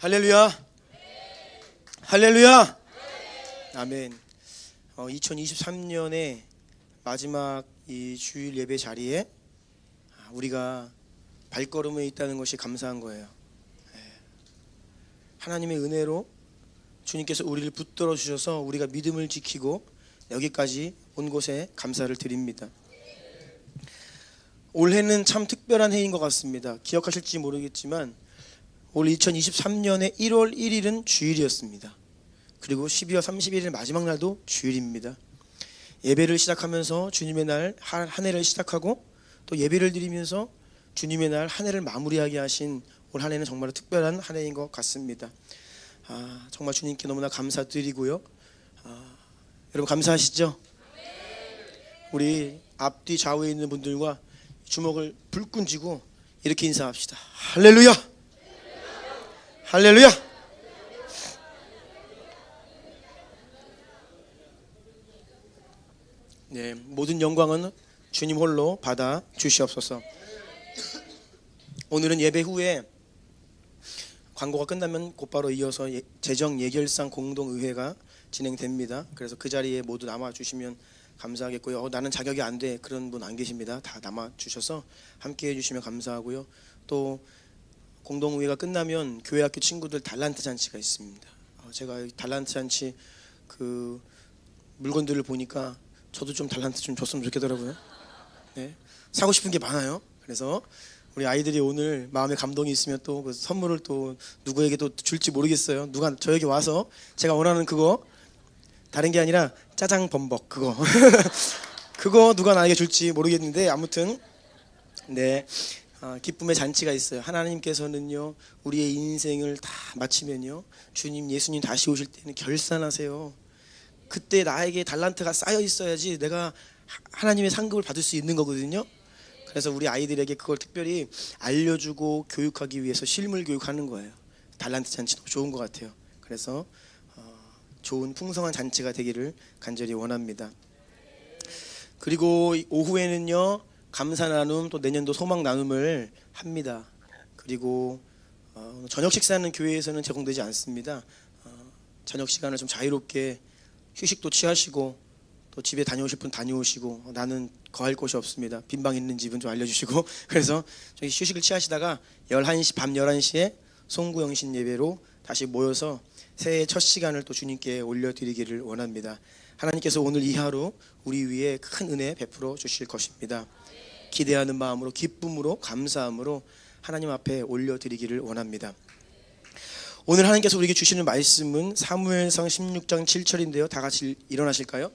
할렐루야. 할렐루야. 아멘. 2023년의 마지막 이 주일 예배 자리에 우리가 발걸음에 있다는 것이 감사한 거예요. 하나님의 은혜로 주님께서 우리를 붙들어 주셔서 우리가 믿음을 지키고 여기까지 온 것에 감사를 드립니다. 올해는 참 특별한 해인 것 같습니다. 기억하실지 모르겠지만 올 2023년의 1월 1일은 주일이었습니다. 그리고 12월 31일 마지막 날도 주일입니다. 예배를 시작하면서 주님의 날 한 해를 시작하고 또 예배를 드리면서 주님의 날 한 해를 마무리하게 하신 올 한 해는 정말 특별한 한 해인 것 같습니다. 정말 주님께 너무나 감사드리고요. 여러분 감사하시죠? 우리 앞뒤 좌우에 있는 분들과 주먹을 불끈 쥐고 이렇게 인사합시다. 할렐루야! 할렐루야! 네, 모든 영광은 주님 홀로 받아 주시옵소서. 오늘은 예배 후에 광고가 끝나면 곧바로 이어서 재정예결상 공동의회가 진행됩니다. 그래서 그 자리에 모두 남아주시면 감사하겠고요. 나는 자격이 안 돼 그런 분 안 계십니다. 다 남아주셔서 함께 해주시면 감사하고요. 또 공동의회가 끝나면 교회학교 친구들 달란트 잔치가 있습니다. 제가 달란트 잔치 그 물건들을 보니까 저도 좀 달란트 좀 줬으면 좋겠더라고요. 네, 사고 싶은 게 많아요. 그래서 우리 아이들이 오늘 마음에 감동이 있으면 또 그 선물을 또 누구에게 또 줄지 모르겠어요. 누가 저에게 와서 제가 원하는 그거 다른 게 아니라 짜장 범벅 그거 그거 누가 나에게 줄지 모르겠는데 아무튼 네, 기쁨의 잔치가 있어요. 하나님께서는요 우리의 인생을 다 마치면요 주님 예수님 다시 오실 때는 결산하세요. 그때 나에게 달란트가 쌓여 있어야지 내가 하나님의 상급을 받을 수 있는 거거든요. 그래서 우리 아이들에게 그걸 특별히 알려주고 교육하기 위해서 실물 교육하는 거예요. 달란트 잔치 너무 좋은 것 같아요. 그래서 좋은 풍성한 잔치가 되기를 간절히 원합니다. 그리고 오후에는요 감사 나눔 또 내년도 소망 나눔을 합니다. 그리고 저녁 식사는 교회에서는 제공되지 않습니다. 저녁 시간을 좀 자유롭게 휴식도 취하시고 또 집에 다녀오실 분 다녀오시고 나는 거할 곳이 없습니다. 빈방 있는 집은 좀 알려주시고 그래서 저기 휴식을 취하시다가 11시 밤 11시에 송구영신 예배로 다시 모여서 새해 첫 시간을 또 주님께 올려드리기를 원합니다. 하나님께서 오늘 이 하루 우리 위에 큰 은혜 베풀어 주실 것입니다. 기대하는 마음으로 기쁨으로 감사함으로 하나님 앞에 올려드리기를 원합니다. 오늘 하나님께서 우리에게 주시는 말씀은 사무엘상 16장 7절인데요. 다 같이 일어나실까요?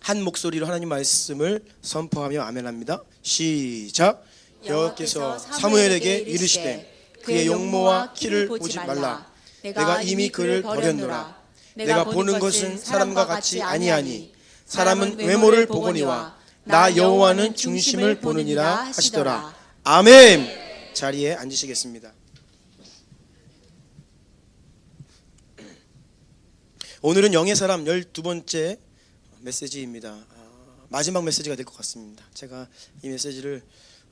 한 목소리로 하나님 말씀을 선포하며 아멘합니다. 시작. 여호와께서 사무엘에게 이르시되 그의 용모와 키를 보지 말라. 내가 이미 그를 버렸노라. 내가 보는 것은 사람과 같이 아니하니 사람은 외모를 보거니와 나 여호와는 중심을 보느니라 하시더라. 아멘. 자리에 앉으시겠습니다. 오늘은 영의 사람 12번째 메시지입니다. 마지막 메시지가 될 것 같습니다. 제가 이 메시지를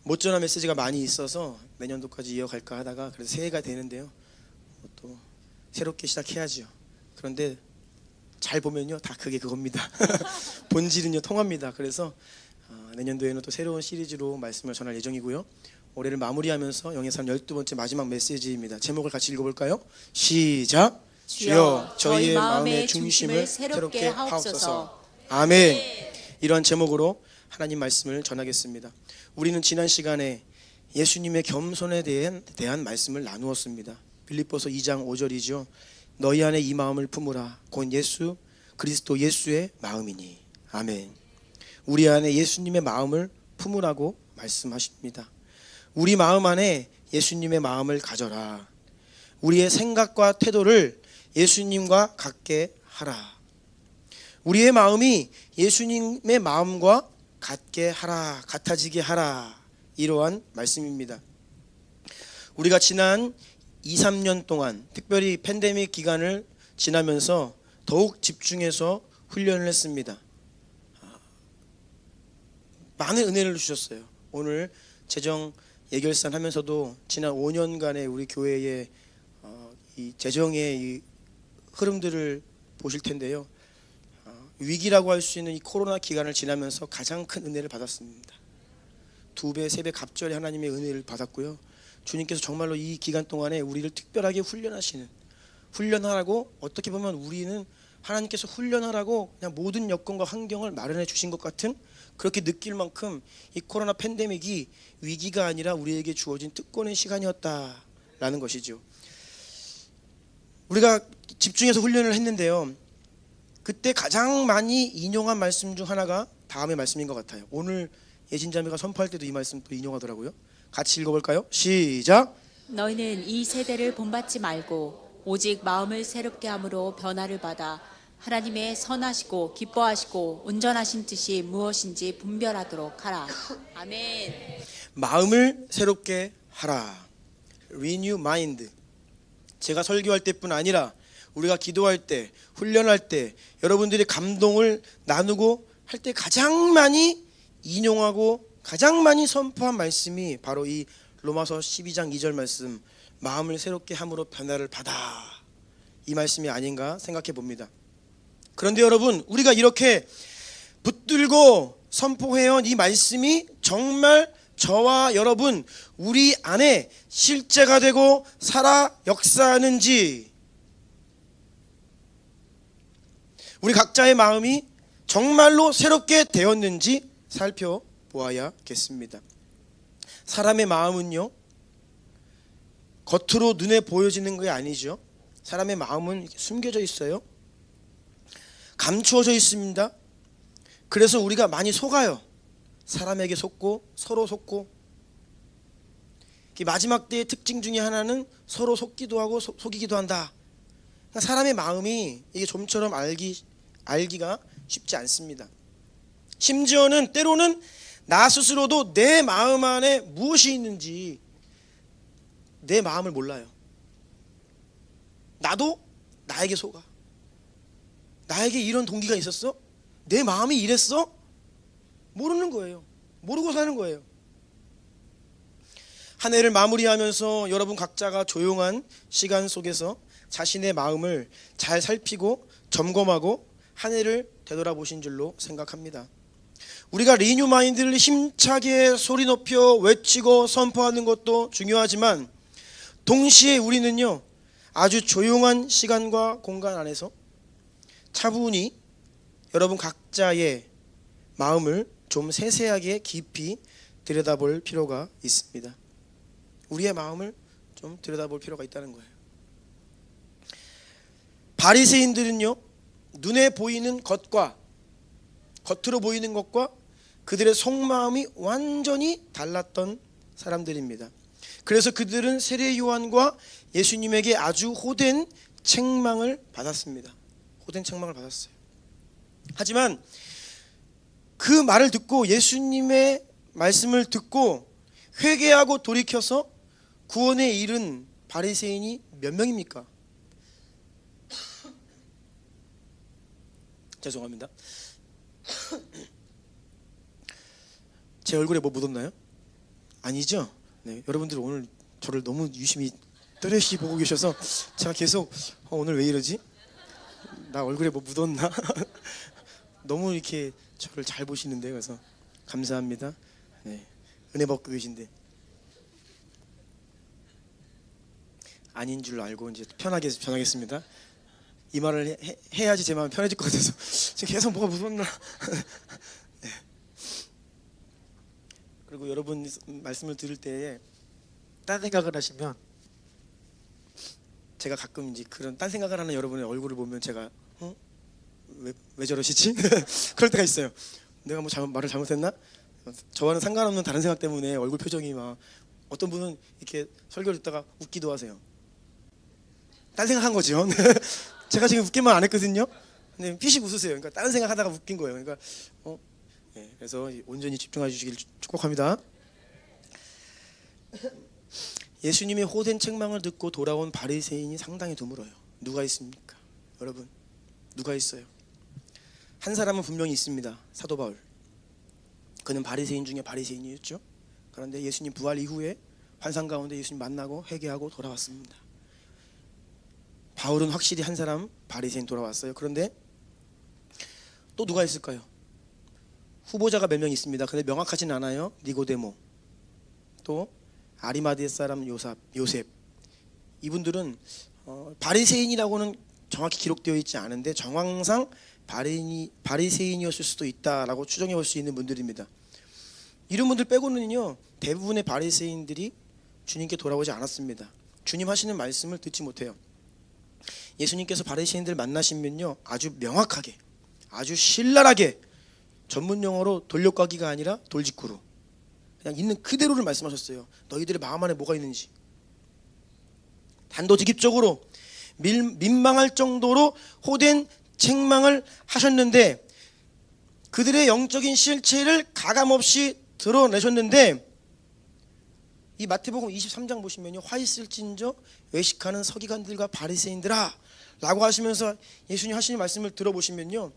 못 전한 메시지가 많이 있어서 내년도까지 이어갈까 하다가 그래서 새해가 되는데요. 또 새롭게 시작해야죠. 그런데 잘 보면요 다 그게 그겁니다. 본질은요 통합니다. 그래서 내년도에는 또 새로운 시리즈로 말씀을 전할 예정이고요. 올해를 마무리하면서 영의 삶 12번째 마지막 메시지입니다. 제목을 같이 읽어볼까요? 시작. 주여 저희의 마음의 중심을 새롭게 하옵소서. 아멘. 이러한 제목으로 하나님 말씀을 전하겠습니다. 우리는 지난 시간에 예수님의 겸손에 대한 말씀을 나누었습니다. 빌립보서 2장 5절이죠. 너희 안에 이 마음을 품으라. 곧 예수 그리스도 예수의 마음이니. 아멘. 우리 안에 예수님의 마음을 품으라고 말씀하십니다. 우리 마음 안에 예수님의 마음을 가져라. 우리의 생각과 태도를 예수님과 같게 하라. 우리의 마음이 예수님의 마음과 같게 하라, 같아지게 하라. 이러한 말씀입니다. 우리가 지난 2, 3년 동안 특별히 팬데믹 기간을 지나면서 더욱 집중해서 훈련을 했습니다. 많은 은혜를 주셨어요. 오늘 재정 예결산 하면서도 지난 5년간의 우리 교회의 이 재정의 이 흐름들을 보실 텐데요. 위기라고 할 수 있는 이 코로나 기간을 지나면서 가장 큰 은혜를 받았습니다. 2배, 3배 갑절에 하나님의 은혜를 받았고요. 주님께서 정말로 이 기간 동안에 우리를 특별하게 훈련하라고, 어떻게 보면 우리는 하나님께서 훈련하라고 그냥 모든 여건과 환경을 마련해 주신 것 같은, 그렇게 느낄 만큼 이 코로나 팬데믹이 위기가 아니라 우리에게 주어진 특권의 시간이었다라는 것이죠. 우리가 집중해서 훈련을 했는데요, 그때 가장 많이 인용한 말씀 중 하나가 다음의 말씀인 것 같아요. 오늘 예진자매가 선포할 때도 이 말씀 또 인용하더라고요. 같이 읽어볼까요? 시작. 너희는 이 세대를 본받지 말고 오직 마음을 새롭게 함으로 변화를 받아 하나님의 선하시고 기뻐하시고 온전하신 뜻이 무엇인지 분별하도록 하라. 아멘. 마음을 새롭게 하라. Renew mind. 제가 설교할 때뿐 아니라 우리가 기도할 때, 훈련할 때, 여러분들이 감동을 나누고 할 때 가장 많이 인용하고 가장 많이 선포한 말씀이 바로 이 로마서 12장 2절 말씀, 마음을 새롭게 함으로 변화를 받아, 이 말씀이 아닌가 생각해 봅니다. 그런데 여러분, 우리가 이렇게 붙들고 선포해온 이 말씀이 정말 저와 여러분 우리 안에 실제가 되고 살아 역사하는지, 우리 각자의 마음이 정말로 새롭게 되었는지 살펴보아야겠습니다. 사람의 마음은요, 겉으로 눈에 보여지는 게 아니죠. 사람의 마음은 숨겨져 있어요. 감추어져 있습니다. 그래서 우리가 많이 속아요. 사람에게 속고 서로 속고. 마지막 때의 특징 중에 하나는 서로 속기도 하고 속이기도 한다. 사람의 마음이 이게 좀처럼 알기가 쉽지 않습니다. 심지어는 때로는 나 스스로도 내 마음 안에 무엇이 있는지 내 마음을 몰라요. 나도 나에게 속아. 나에게 이런 동기가 있었어? 내 마음이 이랬어? 모르는 거예요. 모르고 사는 거예요. 한 해를 마무리하면서 여러분 각자가 조용한 시간 속에서 자신의 마음을 잘 살피고 점검하고 한 해를 되돌아보신 줄로 생각합니다. 우리가 리뉴 마인드를 힘차게 소리 높여 외치고 선포하는 것도 중요하지만, 동시에 우리는요, 아주 조용한 시간과 공간 안에서 차분히 여러분 각자의 마음을 좀 세세하게 깊이 들여다볼 필요가 있습니다. 우리의 마음을 좀 들여다볼 필요가 있다는 거예요. 바리새인들은요, 눈에 보이는 것과, 겉으로 보이는 것과 그들의 속마음이 완전히 달랐던 사람들입니다. 그래서 그들은 세례 요한과 예수님에게 아주 호된 책망을 받았습니다. 호된 책망을 받았어요. 하지만 그 말을 듣고, 예수님의 말씀을 듣고 회개하고 돌이켜서 구원에 이른 바리새인이 몇 명입니까? 죄송합니다. 제 얼굴에 뭐 묻었나요? 아니죠? 네, 여러분들 오늘 저를 너무 유심히 또렷이 보고 계셔서 제가 계속 오늘 왜 이러지? 나 얼굴에 뭐 묻었나? 너무 이렇게 저를 잘 보시는데, 그래서 감사합니다. 네, 은혜 받고 계신데 아닌 줄 알고 이제 편하게 전하겠습니다. 이 말을 해야지 제 마음이 편해질 것 같아서 지금 계속 뭐가 묻었나. 네. 그리고 여러분 말씀을 들을 때에 딴 생각을 하시면, 제가 가끔 이제 그런 딴 생각을 하는 여러분의 얼굴을 보면 제가 왜 저러시지? 그럴 때가 있어요. 내가 뭐 말을 잘못했나? 저와는 상관없는 다른 생각 때문에 얼굴 표정이 막, 어떤 분은 이렇게 설교를 듣다가 웃기도 하세요. 딴 생각한 거죠. 제가 지금 웃기만 안 했거든요. 근데 피식 웃으세요. 그러니까 다른 생각하다가 웃긴 거예요. 그러니까 네, 그래서 온전히 집중해 주시길 축복합니다. 예수님의 호된 책망을 듣고 돌아온 바리새인이 상당히 드물어요. 누가 있습니까? 여러분, 누가 있어요? 한 사람은 분명히 있습니다. 사도 바울. 그는 바리새인 중에 바리새인이었죠. 그런데 예수님 부활 이후에 환상 가운데 예수님 만나고 회개하고 돌아왔습니다. 바울은 확실히 한 사람 바리새인 돌아왔어요. 그런데 또 누가 있을까요? 후보자가 몇 명 있습니다. 근데 명확하진 않아요. 니고데모, 또 아리마드의 사람 요셉. 이분들은 바리새인이라고는 정확히 기록되어 있지 않은데 정황상 바리새인이었을 수도 있다라고 추정해 볼 수 있는 분들입니다. 이런 분들 빼고는요 대부분의 바리새인들이 주님께 돌아오지 않았습니다. 주님 하시는 말씀을 듣지 못해요. 예수님께서 바리새인들 만나시면요 아주 명확하게, 아주 신랄하게, 전문 용어로 돌려까기가 아니라 돌직구로 그냥 있는 그대로를 말씀하셨어요. 너희들의 마음 안에 뭐가 있는지 단도직입적으로 민망할 정도로 호된 책망을 하셨는데, 그들의 영적인 실체를 가감없이 드러내셨는데, 이 마태복음 23장 보시면요 화 있을진저 외식하는 서기관들과 바리새인들아 라고 하시면서 예수님 하시는 말씀을 들어보시면요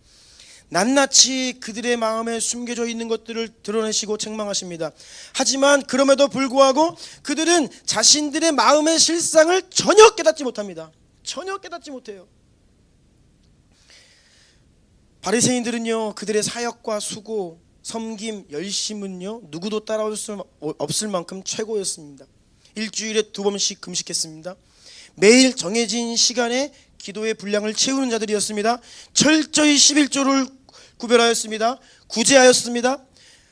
낱낱이 그들의 마음에 숨겨져 있는 것들을 드러내시고 책망하십니다. 하지만 그럼에도 불구하고 그들은 자신들의 마음의 실상을 전혀 깨닫지 못합니다. 전혀 깨닫지 못해요. 바리새인들은요 그들의 사역과 수고, 섬김, 열심은요 누구도 따라올 수 없을 만큼 최고였습니다. 일주일에 2번씩 금식했습니다. 매일 정해진 시간에 기도의 분량을 채우는 자들이었습니다. 철저히 11조를 구별하였습니다. 구제하였습니다.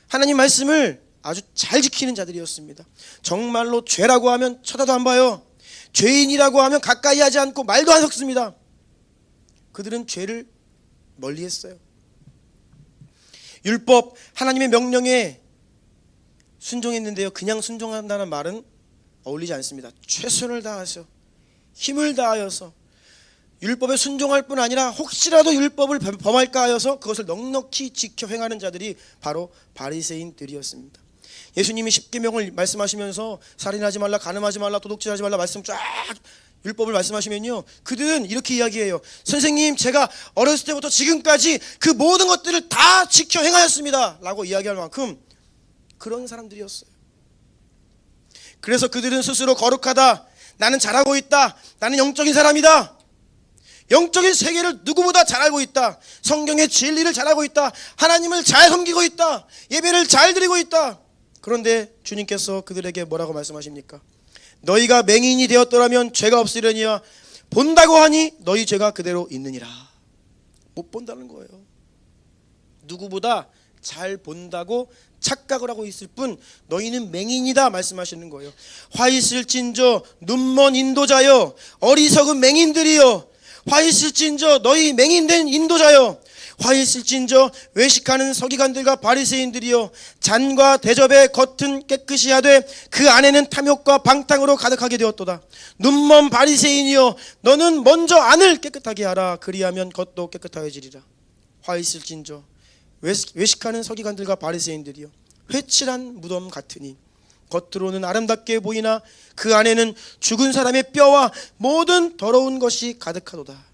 하나님 말씀을 아주 잘 지키는 자들이었습니다. 정말로 죄라고 하면 쳐다도 안 봐요. 죄인이라고 하면 가까이 하지 않고 말도 안 섞습니다. 그들은 죄를 멀리했어요. 율법, 하나님의 명령에 순종했는데요 그냥 순종한다는 말은 어울리지 않습니다. 최선을 다해서, 힘을 다하여서 율법에 순종할 뿐 아니라 혹시라도 율법을 범할까 하여서 그것을 넉넉히 지켜 행하는 자들이 바로 바리새인들이었습니다. 예수님이 십계명을 말씀하시면서 살인하지 말라, 간음하지 말라, 도둑질하지 말라 말씀 쫙 율법을 말씀하시면요 그들은 이렇게 이야기해요. 선생님, 제가 어렸을 때부터 지금까지 그 모든 것들을 다 지켜 행하였습니다 라고 이야기할 만큼 그런 사람들이었어요. 그래서 그들은 스스로 거룩하다, 나는 잘하고 있다, 나는 영적인 사람이다, 영적인 세계를 누구보다 잘 알고 있다, 성경의 진리를 잘 알고 있다, 하나님을 잘 섬기고 있다, 예배를 잘 드리고 있다. 그런데 주님께서 그들에게 뭐라고 말씀하십니까? 너희가 맹인이 되었더라면 죄가 없으려니와 본다고 하니 너희 죄가 그대로 있느니라. 못 본다는 거예요. 누구보다 잘 본다고 착각을 하고 있을 뿐 너희는 맹인이다 말씀하시는 거예요. 화 있을진저 눈먼 인도자여, 어리석은 맹인들이여, 화 있을진저 너희 맹인된 인도자여, 화 있을진저 외식하는 서기관들과 바리새인들이여, 잔과 대접의 겉은 깨끗이 하되 그 안에는 탐욕과 방탕으로 가득하게 되었도다. 눈먼 바리새인이여, 너는 먼저 안을 깨끗하게 하라. 그리하면 겉도 깨끗하여지리라. 화 있을진저 외식하는 서기관들과 바리새인들이여, 회칠한 무덤 같으니 겉으로는 아름답게 보이나 그 안에는 죽은 사람의 뼈와 모든 더러운 것이 가득하도다.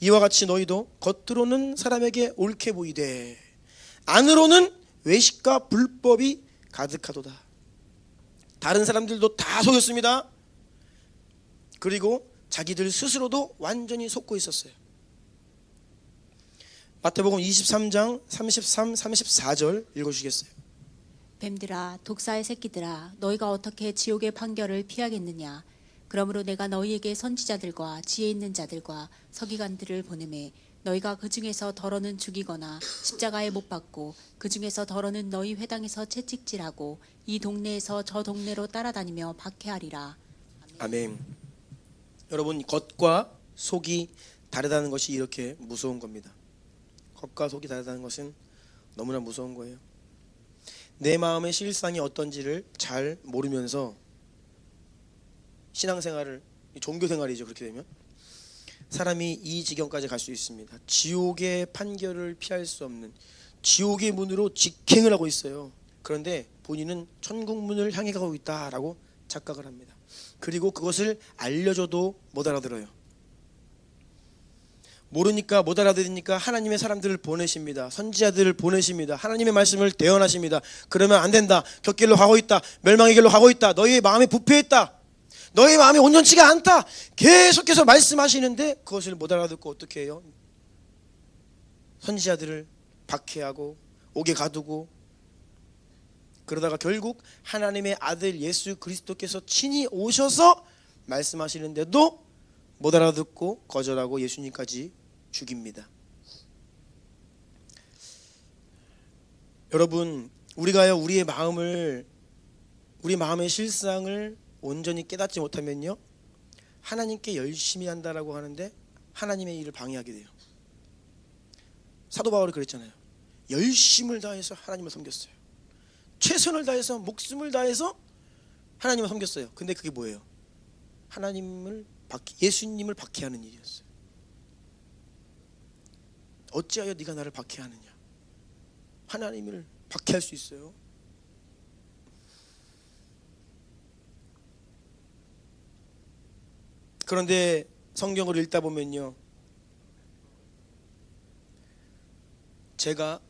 이와 같이 너희도 겉으로는 사람에게 옳게 보이되 안으로는 외식과 불법이 가득하도다. 다른 사람들도 다 속였습니다. 그리고 자기들 스스로도 완전히 속고 있었어요. 마태복음 23장 33, 34절 읽어주시겠어요? 뱀들아, 독사의 새끼들아, 너희가 어떻게 지옥의 판결을 피하겠느냐? 그러므로 내가 너희에게 선지자들과 지혜 있는 자들과 서기관들을 보내매 너희가 그 중에서 덜어는 죽이거나 십자가에 못 박고 그 중에서 덜어는 너희 회당에서 채찍질하고 이 동네에서 저 동네로 따라다니며 박해하리라. 아멘. 여러분, 겉과 속이 다르다는 것이 이렇게 무서운 겁니다. 겉과 속이 다르다는 것은 너무나 무서운 거예요. 내 마음의 실상이 어떤지를 잘 모르면서 신앙생활을, 종교생활이죠. 그렇게 되면 사람이 이 지경까지 갈 수 있습니다. 지옥의 판결을 피할 수 없는 지옥의 문으로 직행을 하고 있어요. 그런데 본인은 천국 문을 향해 가고 있다라고 착각을 합니다. 그리고 그것을 알려줘도 못 알아들어요. 모르니까 못 알아들으니까 하나님의 사람들을 보내십니다. 선지자들을 보내십니다. 하나님의 말씀을 대언하십니다. 그러면 안 된다. 곁길로 가고 있다. 멸망의 길로 가고 있다. 너희의 마음이 부패했다. 너희 마음이 온전치가 않다. 계속해서 말씀하시는데 그것을 못 알아듣고 어떻게 해요? 선지자들을 박해하고 옥에 가두고, 그러다가 결국 하나님의 아들 예수 그리스도께서 친히 오셔서 말씀하시는데도 못 알아듣고 거절하고 예수님까지 죽입니다. 여러분, 우리가요 우리 마음의 실상을 온전히 깨닫지 못하면요 하나님께 열심히 한다라고 하는데 하나님의 일을 방해하게 돼요. 사도 바울이 그랬잖아요. 열심을 다해서 하나님을 섬겼어요. 최선을 다해서 목숨을 다해서 하나님을 섬겼어요. 근데 그게 뭐예요? 예수님을 박해하는 일이었어요. 어찌하여 네가 나를 박해하느냐? 하나님을 박해할 수 있어요? 그런데 성경을 읽다 보면요, 제가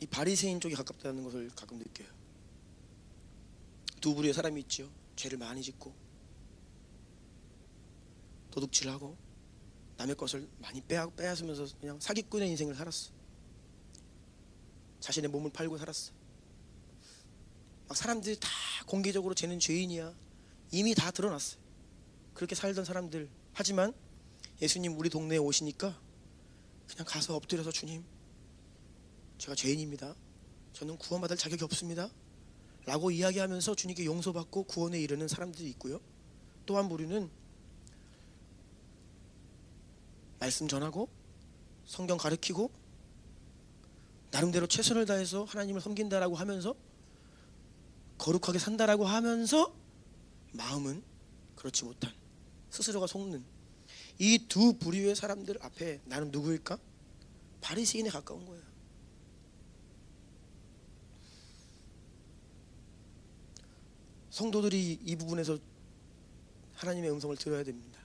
이 바리새인 쪽에 가깝다는 것을 가끔 느껴요. 두 부류의 사람이 있죠. 죄를 많이 짓고 도둑질하고 남의 것을 많이 빼앗으면서 그냥 사기꾼의 인생을 살았어. 자신의 몸을 팔고 살았어. 막 사람들이 다 공개적으로 쟤는 죄인이야 이미 다 드러났어요. 그렇게 살던 사람들. 하지만 예수님 우리 동네에 오시니까 그냥 가서 엎드려서 주님, 제가 죄인입니다. 저는 구원받을 자격이 없습니다 라고 이야기하면서 주님께 용서받고 구원에 이르는 사람들이 있고요. 또 한 부류는 말씀 전하고 성경 가르치고 나름대로 최선을 다해서 하나님을 섬긴다라고 하면서 거룩하게 산다라고 하면서 마음은 그렇지 못한, 스스로가 속는 이 두 부류의 사람들 앞에 나는 누구일까? 바리새인에 가까운 거예요. 성도들이 이 부분에서 하나님의 음성을 들어야 됩니다.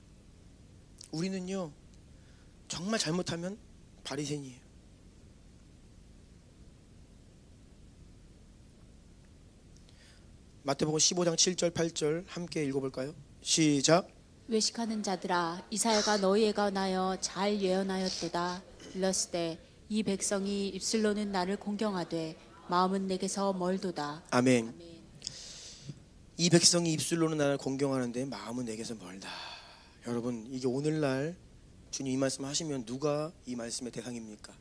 우리는요 정말 잘못하면 바리새인이에요. 마태복음 15장 7절 8절 함께 읽어볼까요? 시작. 외식하는 자들아, 이사야가 너희에 관하여 잘 예언하였도다. 일렀으되 이 백성이 입술로는 나를 공경하되 마음은 내게서 멀도다. 아멘. 이 백성이 입술로는 나를 공경하는데 마음은 내게서 멀다. 여러분, 이게 오늘날 주님 이 말씀 하시면 누가 이 말씀의 대상입니까?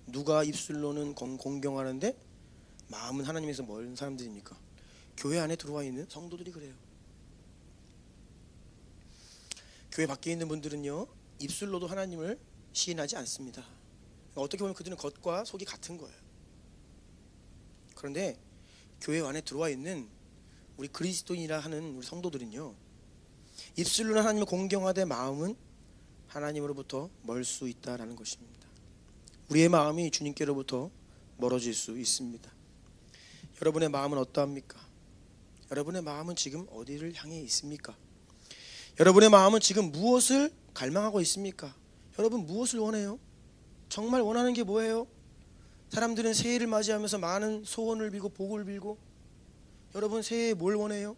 누가 입술로는 공경하는데 마음은 하나님에서 멀은 사람들입니까? 교회 안에 들어와 있는 성도들이 그래요. 교회 밖에 있는 분들은요 입술로도 하나님을 시인하지 않습니다. 어떻게 보면 그들은 겉과 속이 같은 거예요. 그런데 교회 안에 들어와 있는 우리 그리스도인이라 하는 우리 성도들은요 입술로는 하나님을 공경하되 마음은 하나님으로부터 멀 수 있다라는 것입니다. 우리의 마음이 주님께로부터 멀어질 수 있습니다. 여러분의 마음은 어떠합니까? 여러분의 마음은 지금 어디를 향해 있습니까? 여러분의 마음은 지금 무엇을 갈망하고 있습니까? 여러분 무엇을 원해요? 정말 원하는 게 뭐예요? 사람들은 새해를 맞이하면서 많은 소원을 빌고 복을 빌고, 여러분 새해에 뭘 원해요?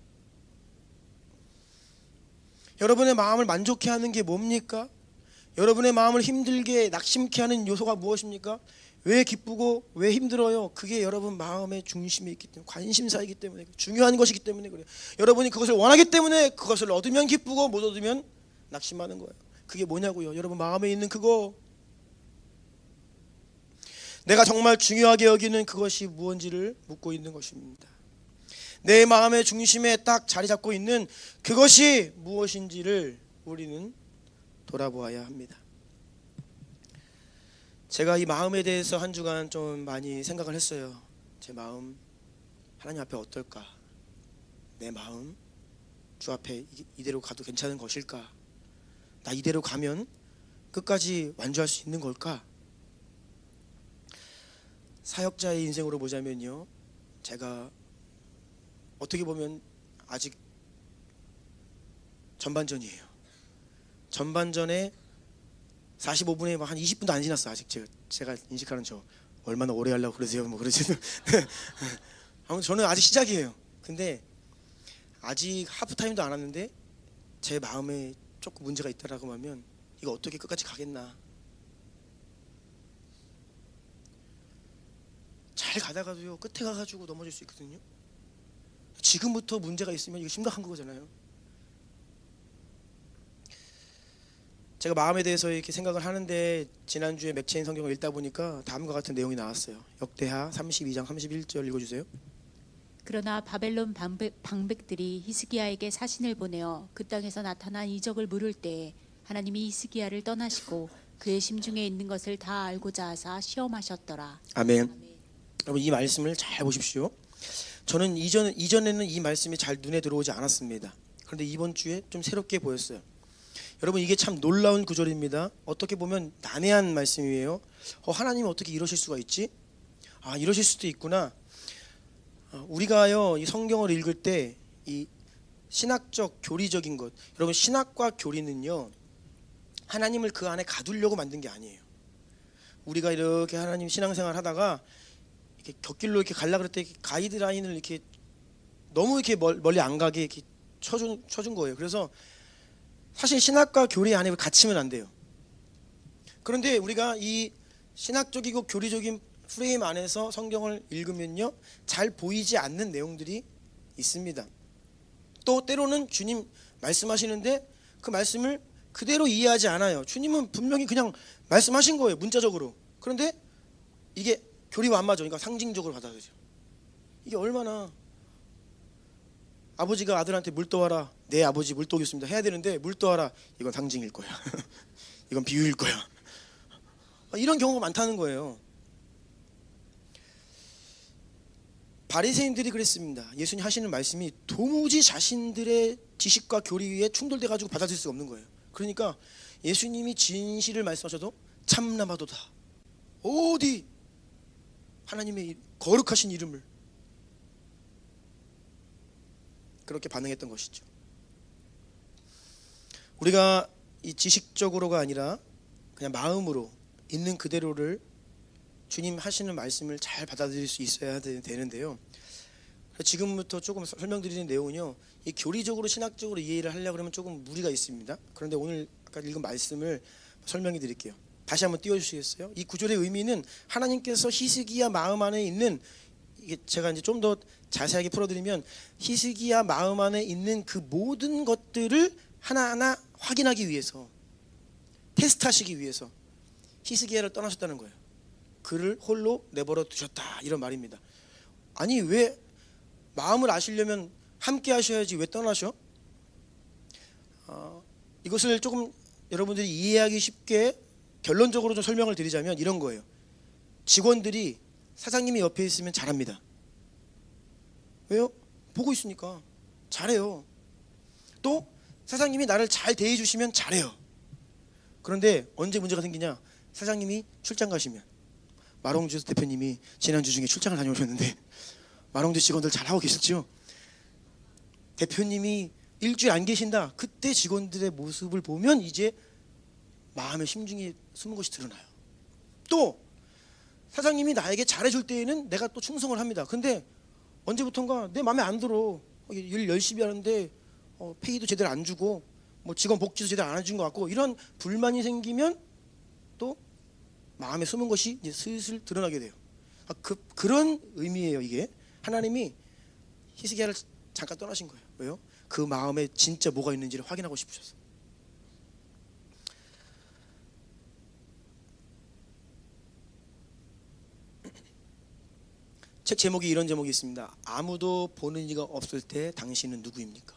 여러분의 마음을 만족해 하는 게 뭡니까? 여러분의 마음을 힘들게 낙심케 하는 요소가 무엇입니까? 왜 기쁘고 왜 힘들어요? 그게 여러분 마음의 중심에 있기 때문에, 관심사이기 때문에, 중요한 것이기 때문에 그래요. 여러분이 그것을 원하기 때문에 그것을 얻으면 기쁘고 못 얻으면 낙심하는 거예요. 그게 뭐냐고요? 여러분 마음에 있는 그거, 내가 정말 중요하게 여기는 그것이 무엇인지를 묻고 있는 것입니다. 내 마음의 중심에 딱 자리 잡고 있는 그것이 무엇인지를 우리는 돌아보아야 합니다. 제가 이 마음에 대해서 한 주간 좀 많이 생각을 했어요. 제 마음 하나님 앞에 어떨까? 내 마음 주 앞에 이대로 가도 괜찮은 것일까? 나 이대로 가면 끝까지 완주할 수 있는 걸까? 사역자의 인생으로 보자면요, 제가 어떻게 보면 아직 전반전이에요. 전반전에 45분에 한 20분도 안 지났어. 아직 제가 인식하는 저 얼마나 오래 하려고 그러세요? 뭐 그러지. 아무튼 저는 아직 시작이에요. 근데 아직 하프타임도 안 왔는데 제 마음에 조금 문제가 있다라고 하면 이거 어떻게 끝까지 가겠나. 잘 가다가도요 끝에 가가지고 넘어질 수 있거든요. 지금부터 문제가 있으면 이거 심각한 거잖아요. 제가 마음에 대해서 이렇게 생각을 하는데 지난주에 맥체인 성경을 읽다 보니까 다음과 같은 내용이 나왔어요. 역대하 32장 31절 읽어주세요. 그러나 바벨론 방백들이 히스기야에게 사신을 보내어 그 땅에서 나타난 이적을 물을 때에 하나님이 히스기야를 떠나시고 그의 심중에 있는 것을 다 알고자 하사 시험하셨더라. 아멘. 여러분 이 말씀을 잘 보십시오. 저는 이전에는 이 말씀이 잘 눈에 들어오지 않았습니다. 그런데 이번 주에 좀 새롭게 보였어요. 여러분 이게 참 놀라운 구절입니다. 어떻게 보면 난해한 말씀이에요. 하나님이 어떻게 이러실 수가 있지? 아 이러실 수도 있구나. 우리가요 이 성경을 읽을 때 이 신학적 교리적인 것, 여러분 신학과 교리는요 하나님을 그 안에 가두려고 만든 게 아니에요. 우리가 이렇게 하나님 신앙생활 하다가 이렇게 곁길로 이렇게 갈라 그럴 때 가이드라인을 이렇게 너무 이렇게 멀리 안 가게 이렇게 쳐준 거예요. 그래서 사실 신학과 교리 안에 갇히면 안 돼요. 그런데 우리가 이 신학적이고 교리적인 프레임 안에서 성경을 읽으면요 잘 보이지 않는 내용들이 있습니다. 또 때로는 주님 말씀하시는데 그 말씀을 그대로 이해하지 않아요. 주님은 분명히 그냥 말씀하신 거예요 문자적으로. 그런데 이게 교리와 안 맞아. 그러니까 상징적으로 받아들여요. 이게 얼마나 아버지가 아들한테 물 떠와라. 네 아버지 물 떠오겠습니다 해야 되는데 물 떠와라. 이건 상징일 거야. 이건 비유일 거야. 이런 경우가 많다는 거예요. 바리새인들이 그랬습니다. 예수님 하시는 말씀이 도무지 자신들의 지식과 교리에 충돌돼 가지고 받아들일 수가 없는 거예요. 그러니까 예수님이 진실을 말씀하셔도 참나마도다. 어디 하나님의 거룩하신 이름을 그렇게 반응했던 것이죠. 우리가 이 지식적으로가 아니라 그냥 마음으로 있는 그대로를 주님 하시는 말씀을 잘 받아들일 수 있어야 되는데요. 지금부터 조금 설명드리는 내용은요. 이 교리적으로 신학적으로 이해를 하려고 하면 조금 무리가 있습니다. 그런데 오늘 아까 읽은 말씀을 설명해 드릴게요. 다시 한번 띄워주시겠어요? 이 구절의 의미는 하나님께서 히스기야 마음 안에 있는 이게 제가 이제 좀 더 자세하게 풀어드리면 히스기야 마음 안에 있는 그 모든 것들을 하나하나 확인하기 위해서 테스트하시기 위해서 히스기야를 떠나셨다는 거예요. 그를 홀로 내버려 두셨다 이런 말입니다. 아니 왜 마음을 아시려면 함께 하셔야지 왜 떠나셔? 이것을 조금 여러분들이 이해하기 쉽게 결론적으로 좀 설명을 드리자면 이런 거예요. 직원들이 사장님이 옆에 있으면 잘합니다. 왜요? 보고 있으니까 잘해요. 또 사장님이 나를 잘 대해주시면 잘해요. 그런데 언제 문제가 생기냐? 사장님이 출장 가시면 마롱주 대표님이 지난주 중에 출장을 다녀오셨는데 마롱주 직원들 잘하고 계셨죠? 대표님이 일주일 안 계신다. 그때 직원들의 모습을 보면 이제 마음의 심중에 숨은 것이 드러나요. 또 사장님이 나에게 잘해줄 때에는 내가 또 충성을 합니다. 근데 언제부턴가 내 마음에 안 들어. 일 열심히 하는데 페이도 제대로 안 주고 뭐 직원 복지도 제대로 안 해준 것 같고 이런 불만이 생기면 또 마음에 숨은 것이 이제 슬슬 드러나게 돼요. 그런 의미예요. 이게 하나님이 히스기야를 잠깐 떠나신 거예요. 왜요? 그 마음에 진짜 뭐가 있는지를 확인하고 싶으셔서. 책 제목이 이런 제목이 있습니다. 아무도 보는 이가 없을 때 당신은 누구입니까?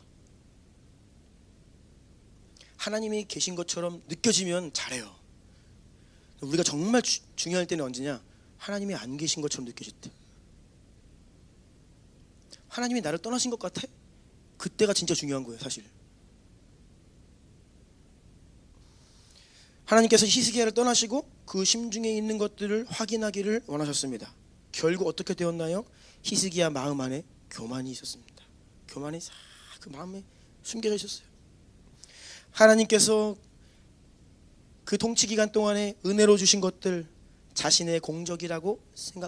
하나님이 계신 것처럼 느껴지면 잘해요. 우리가 정말 중요할 때는 언제냐? 하나님이 안 계신 것처럼 느껴질 때. 하나님이 나를 떠나신 것 같아? 그때가 진짜 중요한 거예요, 사실. 하나님께서 히스기야를 떠나시고 그 심중에 있는 것들을 확인하기를 원하셨습니다. 결국 어떻게 되었나요? 히스기야 마음 안에 교만이 있었습니다. 교만이 싹 그 마음에 숨겨져 있었어요. 하나님께서 그 통치 기간 동안에 은혜로 주신 것들 자신의 공적이라고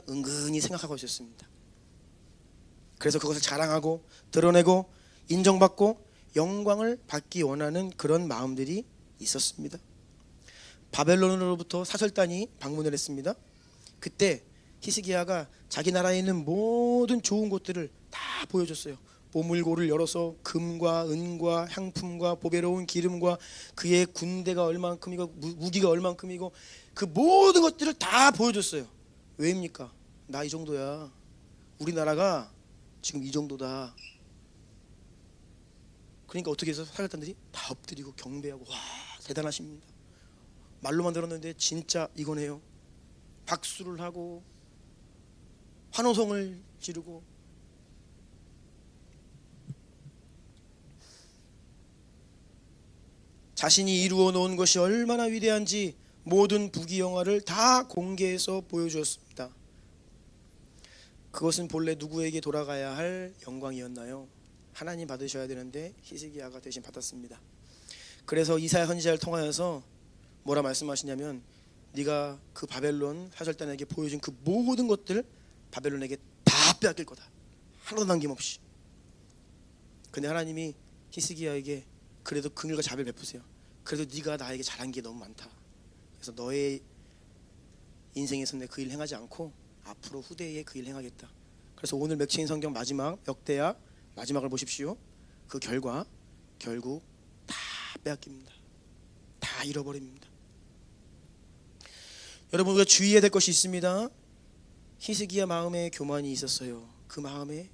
은근히 생각하고 있었습니다. 그래서 그것을 자랑하고 드러내고 인정받고 영광을 받기 원하는 그런 마음들이 있었습니다. 바벨론으로부터 사절단이 방문을 했습니다. 그때 히스기야가 자기 나라에 있는 모든 좋은 것들을 다 보여줬어요. 보물고를 열어서 금과 은과 향품과 보배로운 기름과 그의 군대가 얼만큼이고 무기가 얼만큼이고 그 모든 것들을 다 보여줬어요. 왜입니까? 나 이 정도야. 우리나라가 지금 이 정도다. 그러니까 어떻게 해서 사절단들이 다 엎드리고 경배하고 와 대단하십니다. 말로만 들었는데 진짜 이거네요. 박수를 하고 환호성을 지르고 자신이 이루어 놓은 것이 얼마나 위대한지 모든 부귀영화를 다 공개해서 보여주었습니다. 그것은 본래 누구에게 돌아가야 할 영광이었나요? 하나님 받으셔야 되는데 히스기야가 대신 받았습니다. 그래서 이사야 선지자를 통하여서 뭐라 말씀하시냐면 네가 그 바벨론 사절단에게 보여준 그 모든 것들 바벨론에게 다 빼앗길 거다. 하나도 남김없이. 근데 하나님이 히스기야에게 그래도 긍휼과 자비를 베푸세요. 그래도 네가 나에게 잘한 게 너무 많다. 그래서 너의 인생에서 내 그 일 행하지 않고 앞으로 후대에 그 일 행하겠다. 그래서 오늘 맺힌 성경 마지막 역대하 마지막을 보십시오. 그 결과 결국 다 빼앗깁니다. 다 잃어버립니다. 여러분 우리가 주의해야 될 것이 있습니다. 히스기야 마음에 교만이 있었어요. 그 마음에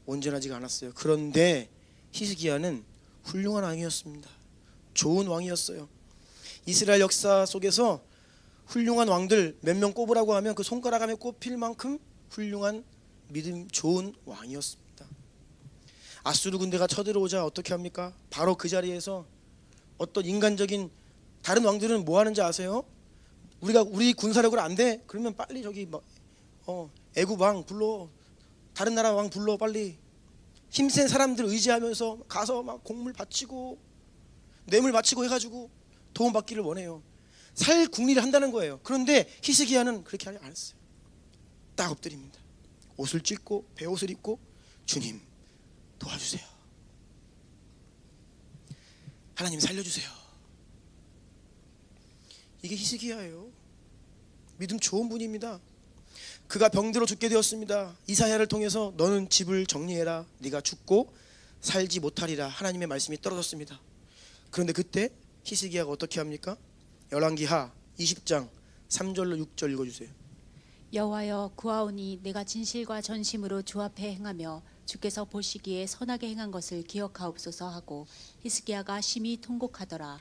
온전하지가 않았어요. 그런데 히스기야는 훌륭한 왕이었습니다. 좋은 왕이었어요. 이스라엘 역사 속에서 훌륭한 왕들 몇 명 꼽으라고 하면 그 손가락 안에 꼽힐 만큼 훌륭한 믿음 좋은 왕이었습니다. 아수르 군대가 쳐들어오자 어떻게 합니까? 바로 그 자리에서 어떤 인간적인 다른 왕들은 뭐 하는지 아세요? 우리 군사력으로 안 돼? 그러면 빨리 저기 애굽 왕 불러, 다른 나라 왕 불러 빨리. 힘센 사람들 의지하면서 가서 막 곡물 바치고 뇌물 바치고 해가지고 도움 받기를 원해요. 살 궁리를 한다는 거예요. 그런데 히스기야는 그렇게 하지 않았어요. 딱 엎드립니다. 옷을 찢고 베옷을 입고 주님 도와주세요. 하나님 살려주세요. 이게 히스기야예요. 믿음 좋은 분입니다. 그가 병들어 죽게 되었습니다. 이사야를 통해서 너는 집을 정리해라. 네가 죽고 살지 못하리라. 하나님의 말씀이 떨어졌습니다. 그런데 그때 히스기야가 어떻게 합니까? 열왕기하 20장 3절로 6절 읽어주세요. 여호와여 구하오니 내가 진실과 전심으로 주 앞에 행하며 주께서 보시기에 선하게 행한 것을 기억하옵소서 하고 히스기야가 심히 통곡하더라.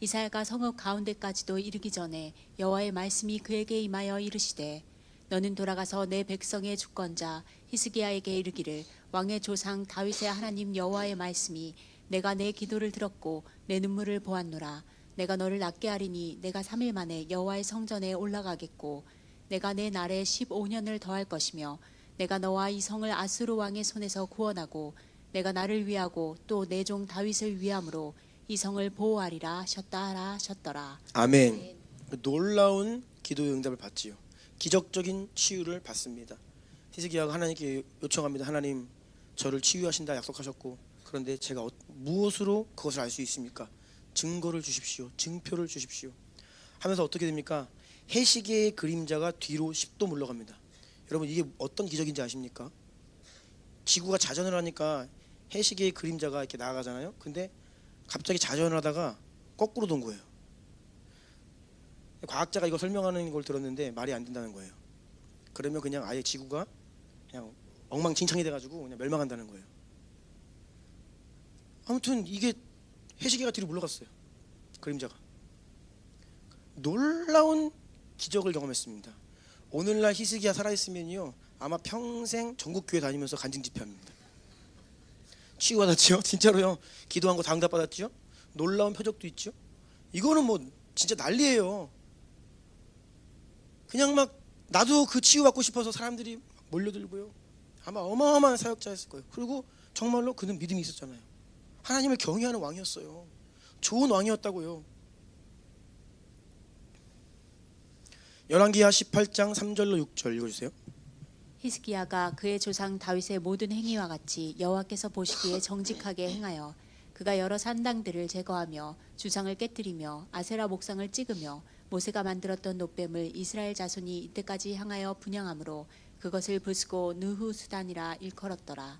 이사야가 성읍 가운데까지도 이르기 전에 여호와의 말씀이 그에게 임하여 이르시되 너는 돌아가서 내 백성의 주권자 히스기야에게 이르기를 왕의 조상 다윗의 하나님 여호와의 말씀이 내가 내 기도를 들었고 내 눈물을 보았노라. 내가 너를 낫게 하리니 내가 3일 만에 여호와의 성전에 올라가겠고 내가 내 날에 15년을 더할 것이며 내가 너와 이 성을 아수르 왕의 손에서 구원하고 내가 나를 위하고 또 내 종 다윗을 위함으로 이 성을 보호하리라 하셨더라. 아멘. 놀라운 기도의 응답을 받지요. 기적적인 치유를 받습니다. 히스기야가 하나님께 요청합니다. 하나님 저를 치유하신다 약속하셨고 그런데 제가 무엇으로 그것을 알 수 있습니까? 증거를 주십시오. 증표를 주십시오. 하면서 어떻게 됩니까? 해시계의 그림자가 뒤로 10도 물러갑니다. 여러분 이게 어떤 기적인지 아십니까? 지구가 자전을 하니까 해시계의 그림자가 이렇게 나아가잖아요. 근데 갑자기 자전을 하다가 거꾸로 돈 거예요. 과학자가 이거 설명하는 걸 들었는데 말이 안 된다는 거예요. 그러면 그냥 아예 지구가 그냥 엉망진창이 돼가지고 그냥 멸망한다는 거예요. 아무튼 이게 해시계가 뒤로 물러갔어요. 그림자가. 놀라운 기적을 경험했습니다. 오늘날 히스기야 살아있으면요 아마 평생 전국 교회 다니면서 간증 집회합니다. 치유받았죠? 진짜로요. 기도한 거 다 응답받았죠? 놀라운 표적도 있죠? 이거는 뭐 진짜 난리예요. 그냥 막 나도 그 치유받고 싶어서 사람들이 몰려들고요. 아마 어마어마한 사역자였을 거예요. 그리고 정말로 그는 믿음이 있었잖아요. 하나님을 경외하는 왕이었어요. 좋은 왕이었다고요. 열왕기하 18장 3절로 6절 읽어주세요. 히스기야가 그의 조상 다윗의 모든 행위와 같이 여호와께서 보시기에 정직하게 행하여 그가 여러 산당들을 제거하며 주상을 깨뜨리며 아세라 목상을 찍으며 모세가 만들었던 놋뱀을 이스라엘 자손이 이때까지 향하여 분향함으로 그것을 부수고 느후수단이라 일컬었더라.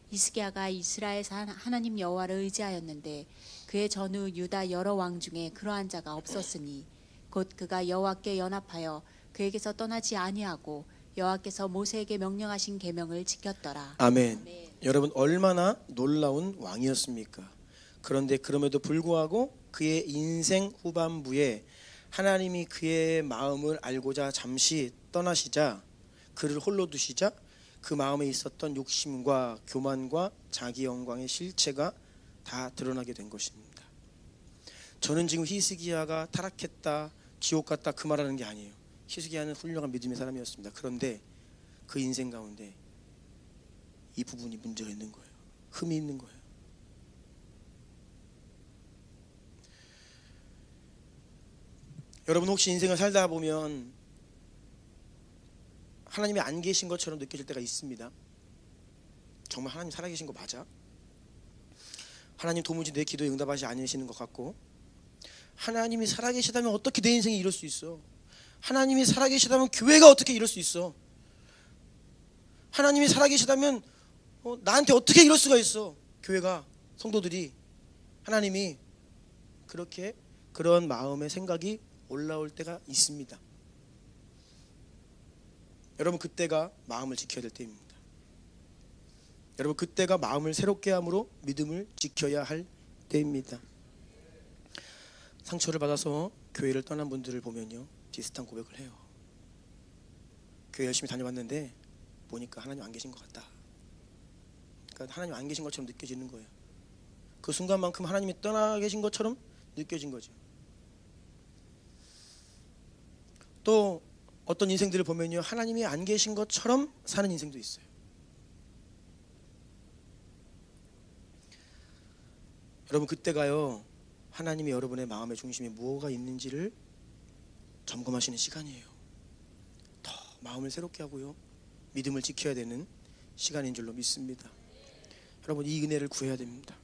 히스기야가 이스라엘 하나님 여호와를 의지하였는데 그의 전후 유다 여러 왕 중에 그러한 자가 없었으니 곧 그가 여호와께 연합하여 그에게서 떠나지 아니하고 여호와께서 모세에게 명령하신 계명을 지켰더라. 아멘. 여러분 얼마나 놀라운 왕이었습니까? 그런데 그럼에도 불구하고 그의 인생 후반부에 하나님이 그의 마음을 알고자 잠시 떠나시자, 그를 홀로 두시자 그 마음에 있었던 욕심과 교만과 자기 영광의 실체가 다 드러나게 된 것입니다. 저는 지금 히스기야가 타락했다, 지옥 갔다 그 말하는 게 아니에요. 히스기야는 훌륭한 믿음의 사람이었습니다. 그런데 그 인생 가운데 이 부분이 문제가 있는 거예요. 흠이 있는 거예요. 여러분 혹시 인생을 살다 보면 하나님이 안 계신 것처럼 느껴질 때가 있습니다. 정말 하나님 살아계신 거 맞아? 하나님 도무지 내 기도에 응답하지 않으시는 것 같고, 하나님이 살아계시다면 어떻게 내 인생이 이럴 수 있어? 하나님이 살아계시다면 교회가 어떻게 이럴 수 있어? 하나님이 살아계시다면 나한테 어떻게 이럴 수가 있어? 교회가, 성도들이, 하나님이, 그렇게 그런 마음의 생각이 올라올 때가 있습니다. 여러분 그때가 마음을 지켜야 될 때입니다. 여러분 그때가 마음을 새롭게 함으로 믿음을 지켜야 할 때입니다. 상처를 받아서 교회를 떠난 분들을 보면요, 비슷한 고백을 해요. 교회 열심히 다녀봤는데 보니까 하나님 안 계신 것 같다. 그러니까 하나님 안 계신 것처럼 느껴지는 거예요. 그 순간만큼 하나님이 떠나 계신 것처럼 느껴진 거죠. 또 어떤 인생들을 보면요, 하나님이 안 계신 것처럼 사는 인생도 있어요. 여러분 그때가요, 하나님이 여러분의 마음의 중심에 뭐가 있는지를 점검하시는 시간이에요. 더 마음을 새롭게 하고요, 믿음을 지켜야 되는 시간인 줄로 믿습니다. 여러분 이 은혜를 구해야 됩니다.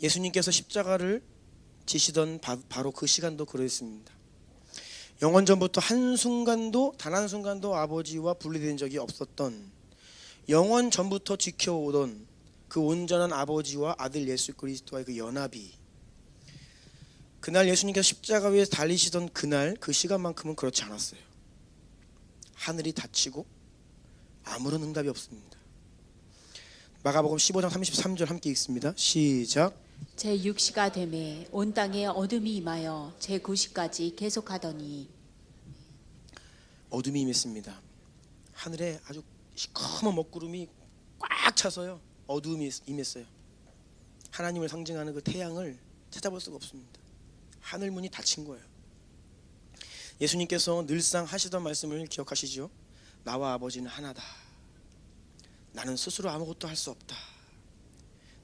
예수님께서 십자가를 지시던 바로 그 시간도 그랬습니다. 영원전부터 한순간도, 단 한순간도 아버지와 분리된 적이 없었던, 영원전부터 지켜오던 그 온전한 아버지와 아들 예수 그리스도와의 그 연합이, 그날 예수님께서 십자가 위에 달리시던 그날 그 시간만큼은 그렇지 않았어요. 하늘이 닫히고 아무런 응답이 없습니다. 마가복음 15장 33절 함께 읽습니다. 시작. 제6시가 되매 온 땅에 어둠이 임하여 제9시까지 계속하더니. 어둠이 임했습니다. 하늘에 아주 시커먼 먹구름이 꽉 차서요, 어둠이 임했어요. 하나님을 상징하는 그 태양을 찾아볼 수가 없습니다. 하늘 문이 닫힌 거예요. 예수님께서 늘상 하시던 말씀을 기억하시죠? 나와 아버지는 하나다. 나는 스스로 아무것도 할 수 없다.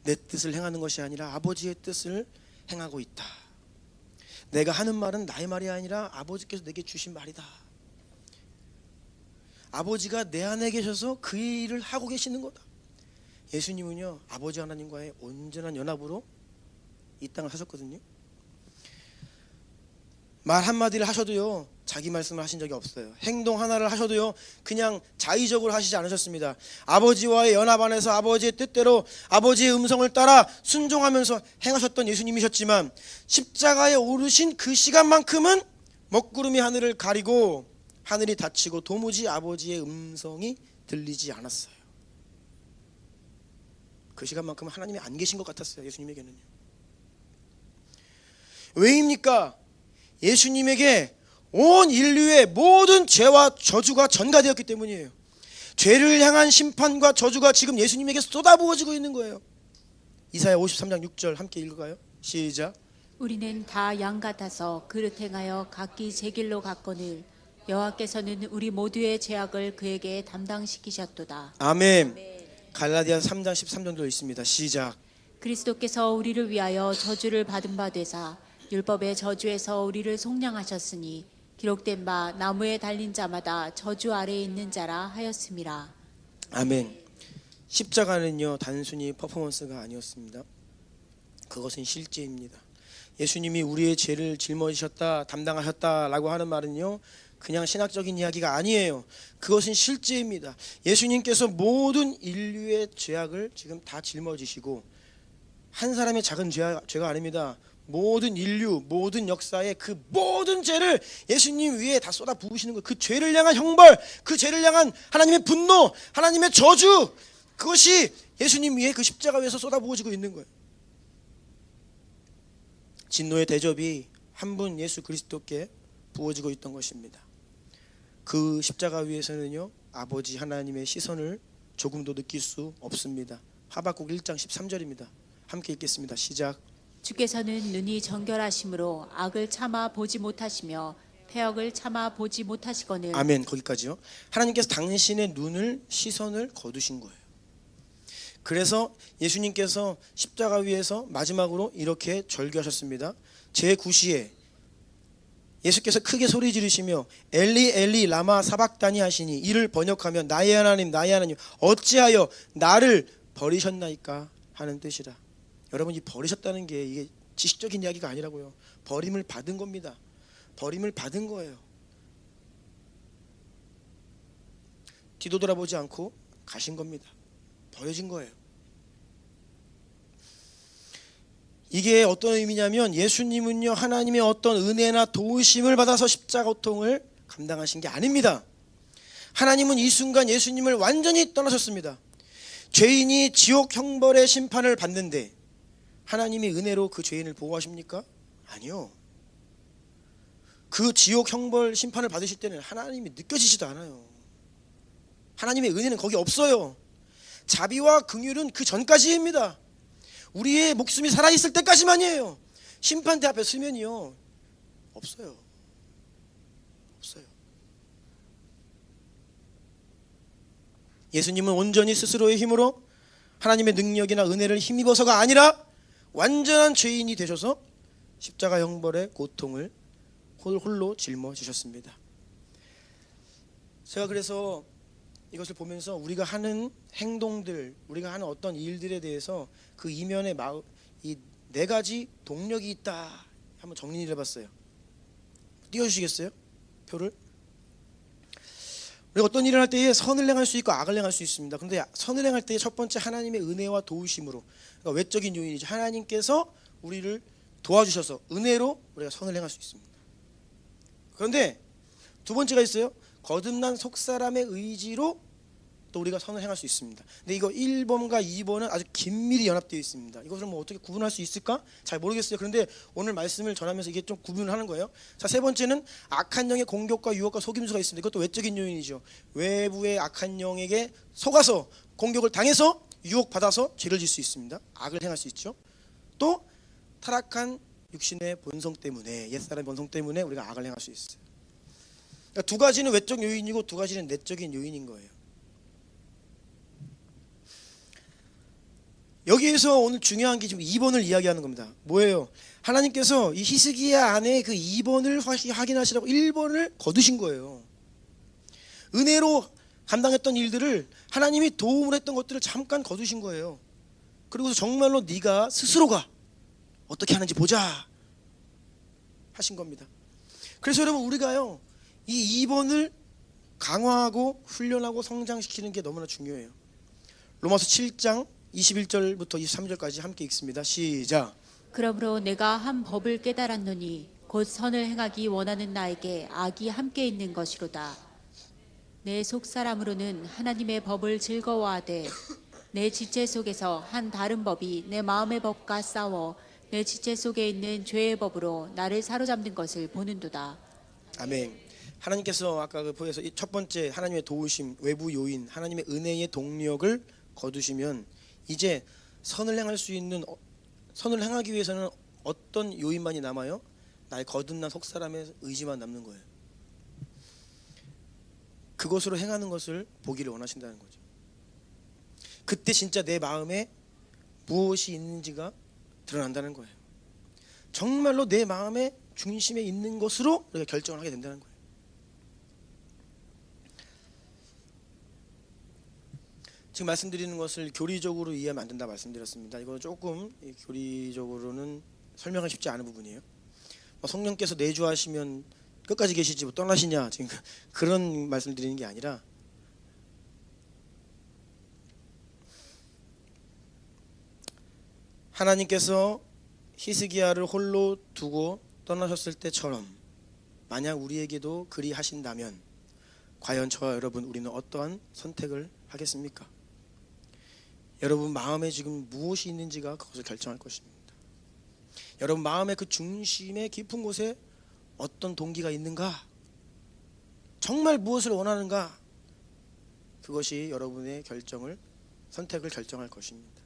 내 뜻을 행하는 것이 아니라 아버지의 뜻을 행하고 있다. 내가 하는 말은 나의 말이 아니라 아버지께서 내게 주신 말이다. 아버지가 내 안에 계셔서 그 일을 하고 계시는 거다. 예수님은요, 아버지 하나님과의 온전한 연합으로 이 땅을 사셨거든요. 말 한마디를 하셔도요, 자기 말씀을 하신 적이 없어요. 행동 하나를 하셔도요, 그냥 자의적으로 하시지 않으셨습니다. 아버지와의 연합 안에서 아버지의 뜻대로 아버지의 음성을 따라 순종하면서 행하셨던 예수님이셨지만, 십자가에 오르신 그 시간만큼은 먹구름이 하늘을 가리고 하늘이 닫히고 도무지 아버지의 음성이 들리지 않았어요. 그 시간만큼은 하나님이 안 계신 것 같았어요. 예수님에게는요. 왜입니까? 예수님에게 온 인류의 모든 죄와 저주가 전가되었기 때문이에요. 죄를 향한 심판과 저주가 지금 예수님에게 쏟아부어지고 있는 거예요. 이사야 53장 6절 함께 읽어가요. 시작. 우리는 다 양 같아서 그릇 행하여 각기 제 길로 갔거늘 여호와께서는 우리 모두의 죄악을 그에게 담당시키셨도다. 아멘. 갈라디아서 3장 13절도 있습니다. 시작. 그리스도께서 우리를 위하여 저주를 받은 바 되사 율법의 저주에서 우리를 속량하셨으니 기록된 바 나무에 달린 자마다 저주 아래에 있는 자라 하였음이라. 아멘. 십자가는요 단순히 퍼포먼스가 아니었습니다. 그것은 실제입니다. 예수님이 우리의 죄를 짊어지셨다, 담당하셨다라고 하는 말은요 그냥 신학적인 이야기가 아니에요. 그것은 실제입니다. 예수님께서 모든 인류의 죄악을 지금 다 짊어지시고, 한 사람의 작은 죄가 아닙니다. 모든 인류, 모든 역사의 그 모든 죄를 예수님 위에 다 쏟아 부으시는 거예요. 그 죄를 향한 형벌, 그 죄를 향한 하나님의 분노, 하나님의 저주, 그것이 예수님 위에 그 십자가 위에서 쏟아 부어지고 있는 거예요. 진노의 대접이 한 분 예수 그리스도께 부어지고 있던 것입니다. 그 십자가 위에서는요 아버지 하나님의 시선을 조금도 느낄 수 없습니다. 하박국 1장 13절입니다. 함께 읽겠습니다. 시작. 주께서는 눈이 정결하심으로 악을 참아 보지 못하시며 패역을 참아 보지 못하시거늘. 아멘. 거기까지요. 하나님께서 당신의 눈을 시선을 거두신 거예요. 그래서 예수님께서 십자가 위에서 마지막으로 이렇게 절규하셨습니다. 제9시에 예수께서 크게 소리 지르시며 엘리 엘리 라마 사박다니 하시니, 이를 번역하면 나의 하나님 나의 하나님 어찌하여 나를 버리셨나이까 하는 뜻이라. 여러분, 이 버리셨다는 게 이게 지식적인 이야기가 아니라고요. 버림을 받은 겁니다. 버림을 받은 거예요. 뒤도 돌아보지 않고 가신 겁니다. 버려진 거예요. 이게 어떤 의미냐면, 예수님은요 하나님의 어떤 은혜나 도우심을 받아서 십자가 고통을 감당하신 게 아닙니다. 하나님은 이 순간 예수님을 완전히 떠나셨습니다. 죄인이 지옥 형벌의 심판을 받는데 하나님이 은혜로 그 죄인을 보호하십니까? 아니요. 그 지옥 형벌 심판을 받으실 때는 하나님이 느껴지지도 않아요. 하나님의 은혜는 거기 없어요. 자비와 긍휼은 그 전까지입니다. 우리의 목숨이 살아있을 때까지만이에요. 심판대 앞에 서면이요 없어요. 없어요. 예수님은 온전히 스스로의 힘으로 하나님의 능력이나 은혜를 힘입어서가 아니라 완전한 죄인이 되셔서 십자가 형벌의 고통을 홀로 짊어지셨습니다. 제가 그래서 이것을 보면서 우리가 하는 행동들, 우리가 하는 어떤 일들에 대해서 그 이면에 이 네 가지 동력이 있다 한번 정리를 해봤어요. 띄워주시겠어요? 표를. 우리가 어떤 일을 할 때에 선을 행할 수 있고 악을 행할 수 있습니다. 그런데 선을 행할 때에 첫 번째 하나님의 은혜와 도우심으로, 그러니까 외적인 요인이죠. 하나님께서 우리를 도와주셔서 은혜로 우리가 선을 행할 수 있습니다. 그런데 두 번째가 있어요. 거듭난 속사람의 의지로 또 우리가 선을 행할 수 있습니다. 근데 이거 1번과 2번은 아주 긴밀히 연합되어 있습니다. 이것을 뭐 어떻게 구분할 수 있을까? 잘 모르겠어요. 그런데 오늘 말씀을 전하면서 이게 좀 구분을 하는 거예요. 자, 세 번째는 악한 영의 공격과 유혹과 속임수가 있습니다. 이것도 외적인 요인이죠. 외부의 악한 영에게 속아서 공격을 당해서 유혹받아서 죄를 질 수 있습니다. 악을 행할 수 있죠. 또 타락한 육신의 본성 때문에, 옛사람의 본성 때문에 우리가 악을 행할 수 있어요. 그러니까 두 가지는 외적 요인이고 두 가지는 내적인 요인인 거예요. 여기에서 오늘 중요한 게 지금 2번을 이야기하는 겁니다. 뭐예요? 하나님께서 이 히스기야 안에 그 2번을 확인하시라고 1번을 거두신 거예요. 은혜로 감당했던 일들을, 하나님이 도움을 했던 것들을 잠깐 거두신 거예요. 그리고 정말로 네가 스스로가 어떻게 하는지 보자 하신 겁니다. 그래서 여러분, 우리가요 이 2번을 강화하고 훈련하고 성장시키는 게 너무나 중요해요. 로마서 7장 21절부터 23절까지 함께 읽습니다. 시작. 그러므로 내가 한 법을 깨달았노니 곧 선을 행하기 원하는 나에게 악이 함께 있는 것이로다. 내 속사람으로는 하나님의 법을 즐거워하되 내 지체 속에서 한 다른 법이 내 마음의 법과 싸워 내 지체 속에 있는 죄의 법으로 나를 사로잡는 것을 보는도다. 아멘. 하나님께서 아까 그 보여서 첫 번째 하나님의 도우심, 외부 요인, 하나님의 은혜의 동력을 거두시면 이제 선을 행할 수 있는, 선을 행하기 위해서는 어떤 요인만이 남아요? 나의 거듭난 속사람의 의지만 남는 거예요. 그것으로 행하는 것을 보기를 원하신다는 거죠. 그때 진짜 내 마음에 무엇이 있는지가 드러난다는 거예요. 정말로 내 마음의 중심에 있는 것으로 우리가 결정을 하게 된다는 거예요. 지금 말씀드리는 것을 교리적으로 이해하면 안 된다 말씀드렸습니다. 이거 조금 교리적으로는 설명하기 쉽지 않은 부분이에요. 성령께서 내주하시면 끝까지 계시지 뭐 떠나시냐 지금 그런 말씀을 드리는 게 아니라 하나님께서 히스기야를 홀로 두고 떠나셨을 때처럼 만약 우리에게도 그리 하신다면 과연 저와 여러분 우리는 어떠한 선택을 하겠습니까? 여러분 마음에 지금 무엇이 있는지가 그것을 결정할 것입니다. 여러분 마음의 그 중심의 깊은 곳에 어떤 동기가 있는가? 정말 무엇을 원하는가? 그것이 여러분의 선택을 결정할 것입니다.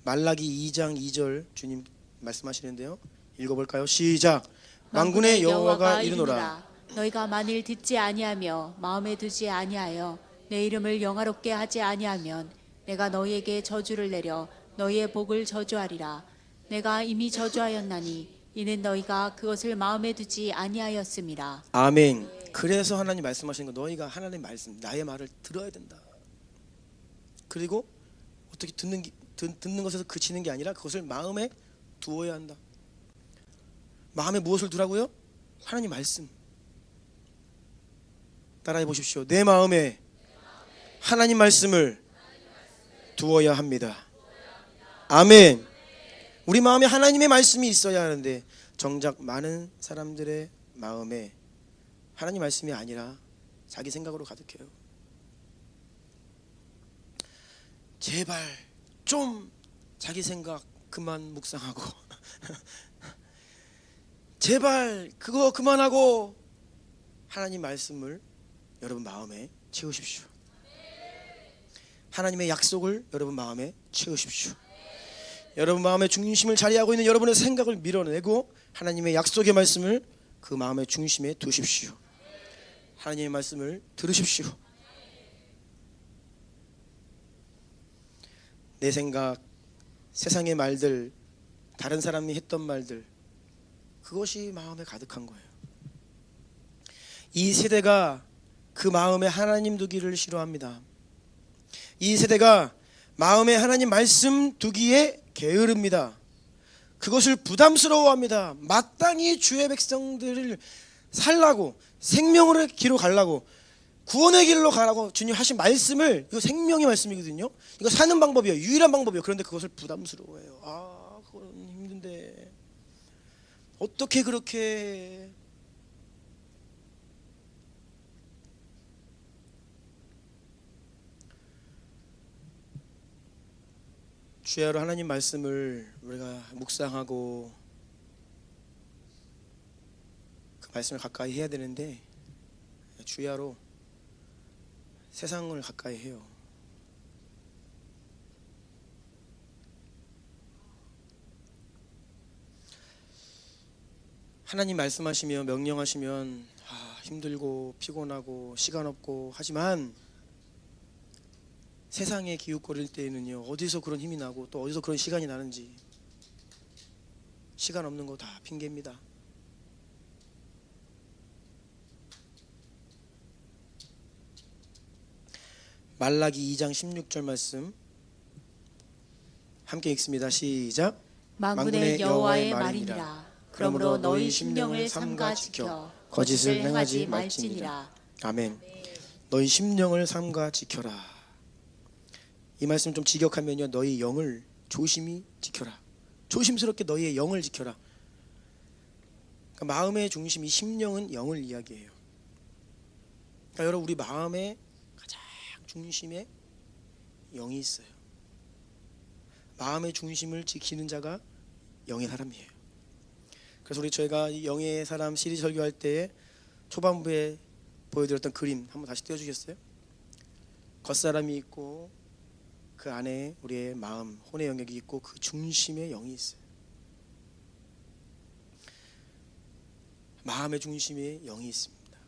말라기 2장 2절 주님 말씀하시는데요. 읽어볼까요? 시작. 만군의 여호와가 이르노라. 너희가 만일 듣지 아니하며 마음에 두지 아니하여 내 이름을 영화롭게 하지 아니하면 내가 너희에게 저주를 내려 너희의 복을 저주하리라. 내가 이미 저주하였나니 이는 너희가 그것을 마음에 두지 아니하였음이라. 아멘. 그래서 하나님 말씀하시는 거 너희가 하나님 말씀 나의 말을 들어야 된다. 그리고 어떻게 듣는 것에서 그치는 게 아니라 그것을 마음에 두어야 한다. 마음에 무엇을 두라고요? 하나님 말씀. 따라해 보십시오. 내 마음에 하나님 말씀을 두어야 합니다. 아멘. 우리 마음에 하나님의 말씀이 있어야 하는데 정작 많은 사람들의 마음에 하나님 말씀이 아니라 자기 생각으로 가득해요. 제발 좀 자기 생각 그만 묵상하고 제발 그거 그만하고 하나님 말씀을 여러분 마음에 채우십시오. 하나님의 약속을 여러분 마음에 채우십시오. 여러분 마음의 중심을 자리하고 있는 여러분의 생각을 밀어내고 하나님의 약속의 말씀을 그 마음의 중심에 두십시오. 하나님의 말씀을 들으십시오. 내 생각, 세상의 말들, 다른 사람이 했던 말들, 그것이 마음에 가득한 거예요. 이 세대가 그 마음에 하나님 두기를 싫어합니다. 이 세대가 마음에 하나님 말씀 두기에 게으릅니다. 그것을 부담스러워합니다. 마땅히 주의 백성들을 살라고 생명의 길로 가려고 구원의 길로 가라고 주님 하신 말씀을, 이거 생명의 말씀이거든요. 이거 사는 방법이에요. 유일한 방법이에요. 그런데 그것을 부담스러워해요. 그건 힘든데 어떻게 그렇게 주야로 하나님 말씀을 우리가 묵상하고 그 말씀을 가까이 해야 되는데 주야로 세상을 가까이 해요. 하나님 말씀하시며 명령하시면 힘들고 피곤하고 시간 없고 하지만 세상에 기웃거릴 때에는요, 어디서 그런 힘이 나고 또 어디서 그런 시간이 나는지, 시간 없는 거 다 핑계입니다. 말라기 2장 16절 말씀 함께 읽습니다. 시작. 만군의 여호와의 말이니라. 그러므로 너희 심령을 삼가 지켜 거짓을 행하지 말지니라. 아멘. 너희 심령을 삼가 지켜라. 이 말씀 좀 직역하면요, 너희 영을 조심히 지켜라. 조심스럽게 너희의 영을 지켜라. 그러니까 마음의 중심, 이 심령은 영을 이야기해요. 그러니까 여러분, 우리 마음의 가장 중심에 영이 있어요. 마음의 중심을 지키는 자가 영의 사람이에요. 그래서 저희가 영의 사람 시리즈 설교할 때 초반부에 보여드렸던 그림 한번 다시 띄워주겠어요? 겉사람이 있고 그 안에 우리의 마음, 혼의 영역이 있고 그 중심에 영이 있어요. 마음의 중심에 영이 있습니다.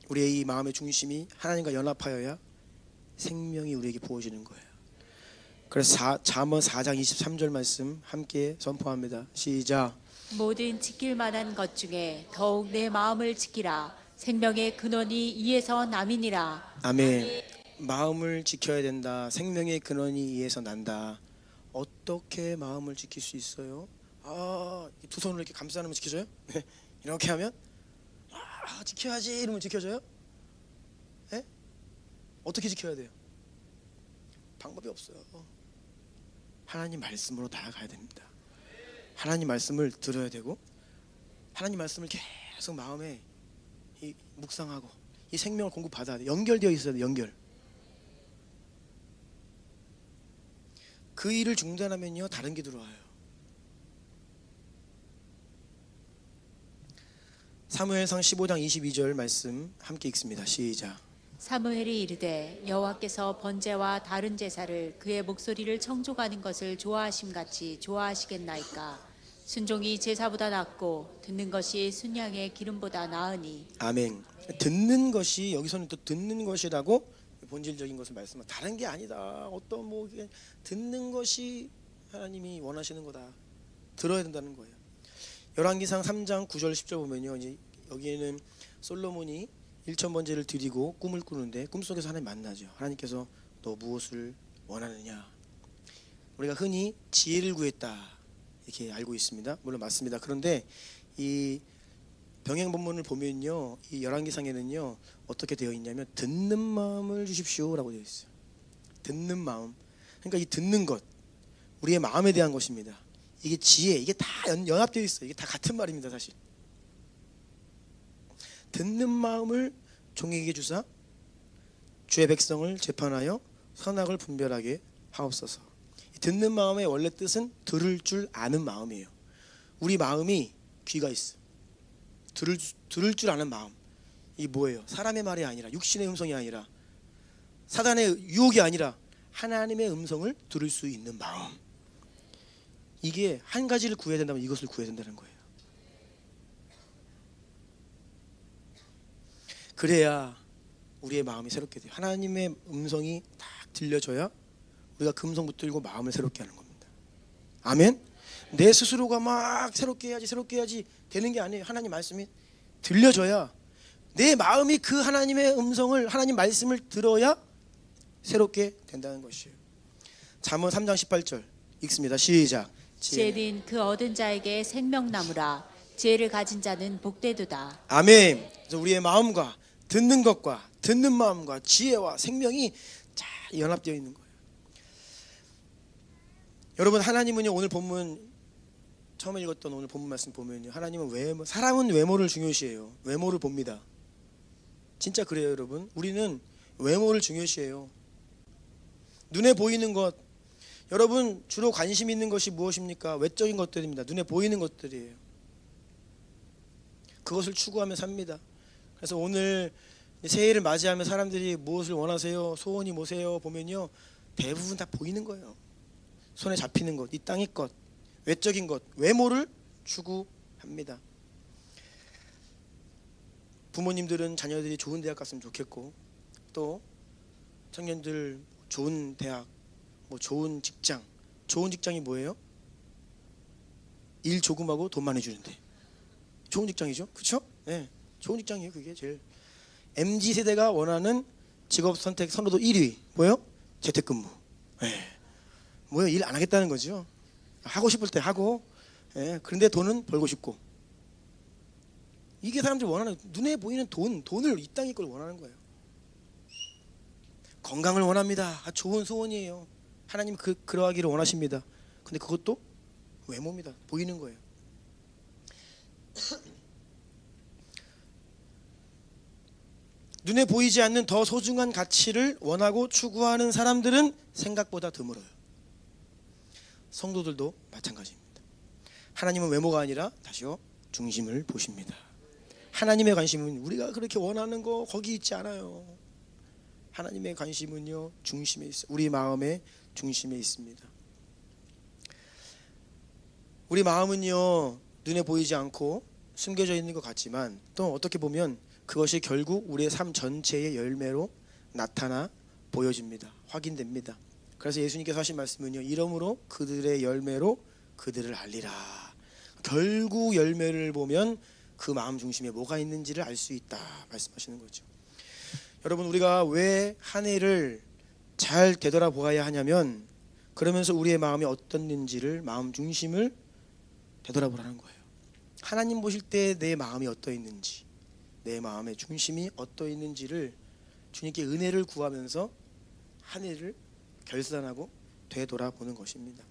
우리의 이 마음의 중심이 하나님과 연합하여야 생명이 우리에게 부어지는 거예요. 그래서 잠언 4장 23절 말씀 함께 선포합니다. 시작. 모든 지킬 만한 것 중에 더욱 내 마음을 지키라. 생명의 근원이 이에서 남이니라. 아멘. 마음을 지켜야 된다. 생명의 근원이 이에서 난다. 어떻게 마음을 지킬 수 있어요? 두 손으로 이렇게 감싸놓으면 지켜져요? 이렇게 하면 지켜야지 이러면 지켜져요? 네? 어떻게 지켜야 돼요? 방법이 없어요. 하나님 말씀으로 나아가야 됩니다. 하나님 말씀을 들어야 되고 하나님 말씀을 계속 마음에 묵상하고 이 생명을 공급받아야 돼. 연결되어 있어야 돼. 연결. 그 일을 중단하면요 다른 게 들어와요. 사무엘상 15장 22절 말씀 함께 읽습니다. 시작. 사무엘이 이르되 여호와께서 번제와 다른 제사를 그의 목소리를 청족하는 것을 좋아하심같이 좋아하시겠나이까. 순종이 제사보다 낫고 듣는 것이 순양의 기름보다 나으니. 아멘. 듣는 것이 여기서는 또 듣는 것이라고 본질적인 것을 말씀하. 다른 게 아니다. 어떤 듣는 것이 하나님이 원하시는 거다. 들어야 된다는 거예요. 열왕기상 3장 9절 10절 보면요, 이제 여기에는 솔로몬이 1,000번제를 드리고 꿈을 꾸는데 꿈속에서 하나님 만나죠. 하나님께서 너 무엇을 원하느냐? 우리가 흔히 지혜를 구했다 이렇게 알고 있습니다. 물론 맞습니다. 그런데 이 병행 본문을 보면요, 이 열왕기상에는요 어떻게 되어 있냐면 듣는 마음을 주십시오라고 되어 있어요. 듣는 마음. 그러니까 이 듣는 것, 우리의 마음에 대한 것입니다. 이게 지혜, 이게 다 연합되어 있어요. 이게 다 같은 말입니다, 사실. 듣는 마음을 종에게 주사 주의 백성을 재판하여 선악을 분별하게 하옵소서. 듣는 마음의 원래 뜻은 들을 줄 아는 마음이에요. 우리 마음이 귀가 있어. 들을 줄 아는 마음. 이게 뭐예요? 사람의 말이 아니라, 육신의 음성이 아니라, 사단의 유혹이 아니라 하나님의 음성을 들을 수 있는 마음. 이게 한 가지를 구해야 된다면 이것을 구해야 된다는 거예요. 그래야 우리의 마음이 새롭게 돼요. 하나님의 음성이 딱 들려줘야 우리가 그 음성 붙들고 마음을 새롭게 하는 겁니다. 아멘. 내 스스로가 막 새롭게 해야지 되는 게 아니에요. 하나님 말씀이 들려줘야, 내 마음이 그 하나님의 음성을, 하나님 말씀을 들어야 새롭게 된다는 것이에요. 잠언 3장 18절 읽습니다. 시작. 지혜는 그 얻은 자에게 생명나무라. 지혜를 가진 자는 복되도다. 아멘. 그래서 우리의 마음과 듣는 것과 듣는 마음과 지혜와 생명이 잘 연합되어 있는 거예요. 여러분, 하나님은요, 오늘 본문 처음에 읽었던 오늘 본문 말씀 보면요, 하나님은 사람은 외모를 중요시해요. 외모를 봅니다. 진짜 그래요, 여러분. 우리는 외모를 중요시해요. 눈에 보이는 것, 여러분 주로 관심 있는 것이 무엇입니까? 외적인 것들입니다. 눈에 보이는 것들이에요. 그것을 추구하며 삽니다. 그래서 오늘 새해를 맞이하며 사람들이 무엇을 원하세요? 소원이 뭐세요? 보면요, 대부분 다 보이는 거예요. 손에 잡히는 것, 이 땅의 것, 외적인 것, 외모를 추구합니다. 부모님들은 자녀들이 좋은 대학 갔으면 좋겠고, 또 청년들 좋은 대학, 좋은 직장. 좋은 직장이 뭐예요? 일 조금 하고 돈 많이 주는데 좋은 직장이죠, 그렇죠? 네, 좋은 직장이에요. 그게 제일 MZ 세대가 원하는 직업 선택 선호도 1위 뭐예요? 재택근무. 네. 뭐예요? 일 안 하겠다는 거죠. 하고 싶을 때 하고, 그런데 돈은 벌고 싶고. 이게 사람들이 원하는, 눈에 보이는 돈을, 이 땅의 걸 원하는 거예요. 건강을 원합니다. 좋은 소원이에요. 하나님 그러하기를 원하십니다. 근데 그것도 외모입니다. 보이는 거예요. 눈에 보이지 않는 더 소중한 가치를 원하고 추구하는 사람들은 생각보다 드물어요. 성도들도 마찬가지입니다. 하나님은 외모가 아니라 다시요, 중심을 보십니다. 하나님의 관심은 우리가 그렇게 원하는 거 거기 있지 않아요. 하나님의 관심은요, 중심에 있어요. 우리 마음의 중심에 있습니다. 우리 마음은요, 눈에 보이지 않고 숨겨져 있는 것 같지만 또 어떻게 보면 그것이 결국 우리의 삶 전체의 열매로 나타나 보여집니다. 확인됩니다. 그래서 예수님께서 하신 말씀은요, 이러므로 그들의 열매로 그들을 알리라. 결국 열매를 보면 그 마음 중심에 뭐가 있는지를 알 수 있다 말씀하시는 거죠. 여러분, 우리가 왜 한 해를 잘 되돌아보아야 하냐면, 그러면서 우리의 마음이 어떻는지를, 마음 중심을 되돌아보라는 거예요. 하나님 보실 때 내 마음이 어떠 있는지, 내 마음의 중심이 어떠 있는지를 주님께 은혜를 구하면서 한 해를 결산하고 되돌아보는 것입니다.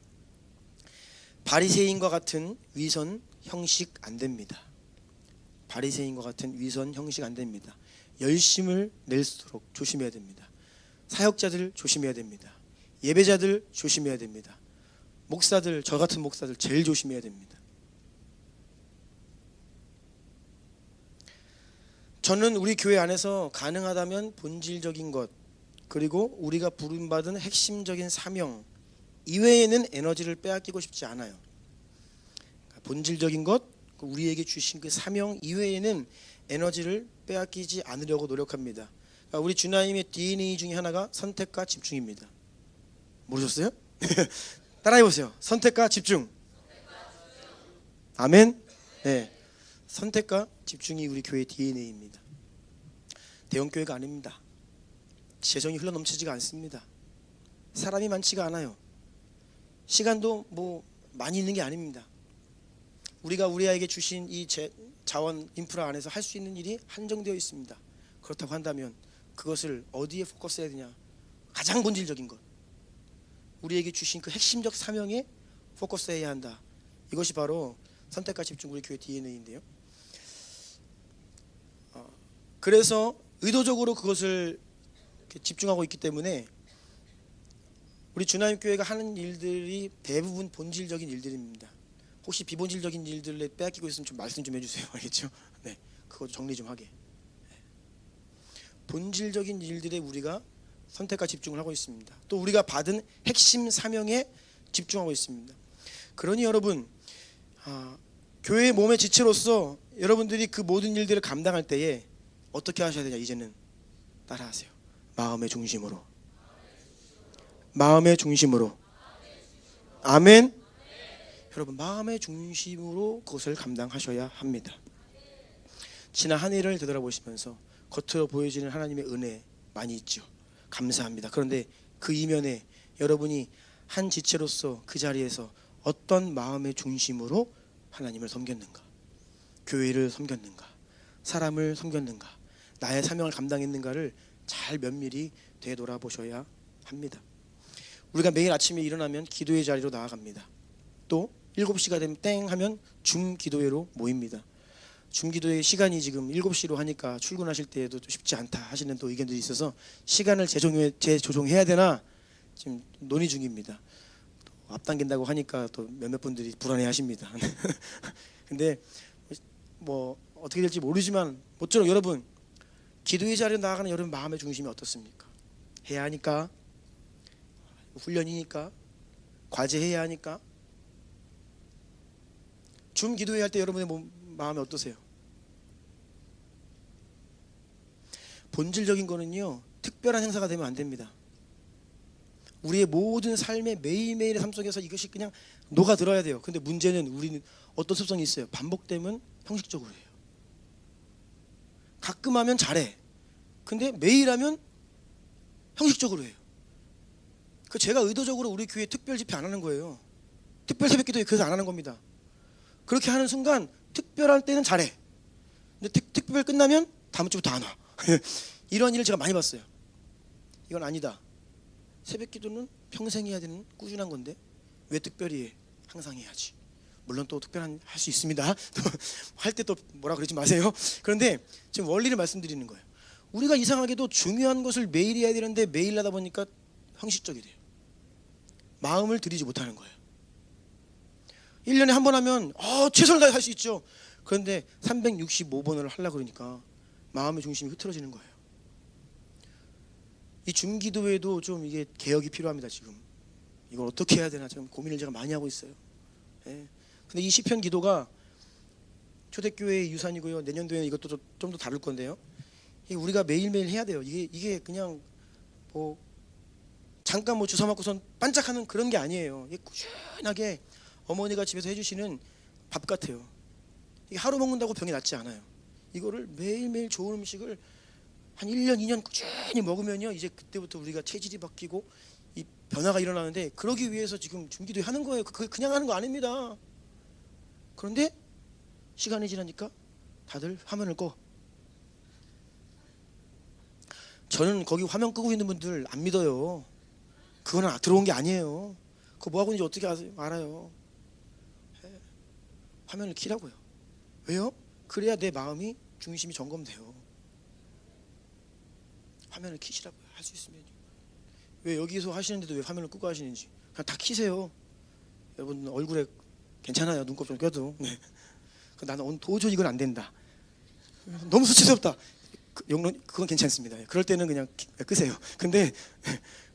바리새인과 같은 위선 형식 안 됩니다. 바리새인과 같은 위선 형식 안 됩니다. 열심을 낼수록 조심해야 됩니다. 사역자들 조심해야 됩니다. 예배자들 조심해야 됩니다. 목사들, 저 같은 목사들 제일 조심해야 됩니다. 저는 우리 교회 안에서 가능하다면 본질적인 것, 그리고 우리가 부름받은 핵심적인 사명 이외에는 에너지를 빼앗기고 싶지 않아요. 본질적인 것, 우리에게 주신 그 사명 이외에는 에너지를 빼앗기지 않으려고 노력합니다. 우리 주나님의 DNA 중에 하나가 선택과 집중입니다. 모르셨어요? 따라해보세요. 선택과 집중. 아멘. 네, 선택과 집중이 우리 교회 DNA입니다. 대형교회가 아닙니다. 재정이 흘러넘치지가 않습니다. 사람이 많지가 않아요. 시간도 뭐 많이 있는 게 아닙니다. 우리가 우리 아이에게 주신 이 자원 인프라 안에서 할 수 있는 일이 한정되어 있습니다. 그렇다고 한다면 그것을 어디에 포커스해야 되냐? 가장 본질적인 것, 우리에게 주신 그 핵심적 사명에 포커스해야 한다. 이것이 바로 선택과 집중 우리 교회 DNA인데요. 그래서 의도적으로 그것을 집중하고 있기 때문에 우리 주나님 교회가 하는 일들이 대부분 본질적인 일들입니다. 혹시 비본질적인 일들에 빼앗기고 있으면 좀 말씀 좀 해주세요. 알겠죠? 네, 그거 정리 좀 하게. 본질적인 일들에 우리가 선택과 집중을 하고 있습니다. 또 우리가 받은 핵심 사명에 집중하고 있습니다. 그러니 여러분, 교회의 몸의 지체로서 여러분들이 그 모든 일들을 감당할 때에 어떻게 하셔야 되냐? 이제는 따라하세요. 마음의 중심으로. 마음의 중심으로. 아멘. 여러분, 마음의 중심으로 그것을 감당하셔야 합니다. 지난 한 해를 되돌아보시면서 겉으로 보여지는 하나님의 은혜 많이 있죠. 감사합니다. 그런데 그 이면에 여러분이 한 지체로서 그 자리에서 어떤 마음의 중심으로 하나님을 섬겼는가, 교회를 섬겼는가, 사람을 섬겼는가, 나의 사명을 감당했는가를 잘 면밀히 되돌아보셔야 합니다. 우리가 매일 아침에 일어나면 기도의 자리로 나아갑니다. 또 7시가 되면 땡 하면 줌기도회로 모입니다. 줌기도회 시간이 지금 7시로 하니까 출근하실 때에도 쉽지 않다 하시는 또 의견들이 있어서 시간을 재조정해야 되나 지금 논의 중입니다. 또 앞당긴다고 하니까 또 몇몇 분들이 불안해하십니다. 근데 뭐 어떻게 될지 모르지만 모쪼록 여러분, 기도의 자리에 나아가는 여러분 마음의 중심이 어떻습니까? 해야 하니까, 훈련이니까, 과제해야 하니까. 줌 기도회 할 때 여러분의 마음이 어떠세요? 본질적인 거는요, 특별한 행사가 되면 안 됩니다. 우리의 모든 삶의 매일매일의 삶 속에서 이것이 그냥 녹아들어야 돼요. 근데 문제는 우리는 어떤 습성이 있어요. 반복되면 형식적으로 해요. 가끔 하면 잘해. 근데 매일 하면 형식적으로 해요. 제가 의도적으로 우리 교회 특별 집회 안 하는 거예요. 특별 새벽기도 그래서 안 하는 겁니다. 그렇게 하는 순간 특별할 때는 잘해. 근데 특별 끝나면 다음 주부터 안 와. 이런 일을 제가 많이 봤어요. 이건 아니다. 새벽기도는 평생 해야 되는 꾸준한 건데 왜 특별히 해? 항상 해야지. 물론 또 특별한 할 수 있습니다. 할 때 또 뭐라 그러지 마세요. 그런데 지금 원리를 말씀드리는 거예요. 우리가 이상하게도 중요한 것을 매일 해야 되는데 매일 하다 보니까 형식적이 돼요. 마음을 들이지 못하는 거예요. 1년에 한 번 하면 최선을 다해 할 수 있죠. 그런데 365번을 하려고 그러니까 마음의 중심이 흐트러지는 거예요. 이 줌기도에도 좀 이게 개혁이 필요합니다. 지금 이걸 어떻게 해야 되나 지금 고민을 제가 많이 하고 있어요. 예. 근데 이 시편 기도가 초대교회의 유산이고요. 내년도에는 이것도 좀 더 다룰 건데요. 우리가 매일매일 해야 돼요. 이게 그냥 뭐 잠깐 뭐 주사 맞고선 반짝하는 그런 게 아니에요. 이게 꾸준하게 어머니가 집에서 해주시는 밥 같아요. 이게 하루 먹는다고 병이 낫지 않아요. 이거를 매일매일 좋은 음식을 한 1년 2년 꾸준히 먹으면요, 이제 그때부터 우리가 체질이 바뀌고 이 변화가 일어나는데, 그러기 위해서 지금 중기도 하는 거예요. 그게 그냥 하는 거 아닙니다. 그런데 시간이 지나니까 다들 화면을 꺼. 저는 거기 화면 끄고 있는 분들 안 믿어요. 그거는 들어온 게 아니에요. 그거 뭐 하고 있는지 어떻게 알아요? 화면을 켜라고요. 왜요? 그래야 내 마음이 중심이 점검돼요. 화면을 켜시라고요. 할 수 있으면요. 왜 여기서 하시는데도 왜 화면을 끄고 하시는지 그냥 다 켜세요. 여러분 얼굴에 괜찮아요. 눈곱 좀 껴도. 네. 나는 오늘 도저히 이건 안 된다. 너무 수치스럽다. 그건 괜찮습니다. 그럴 때는 그냥 끄세요. 근데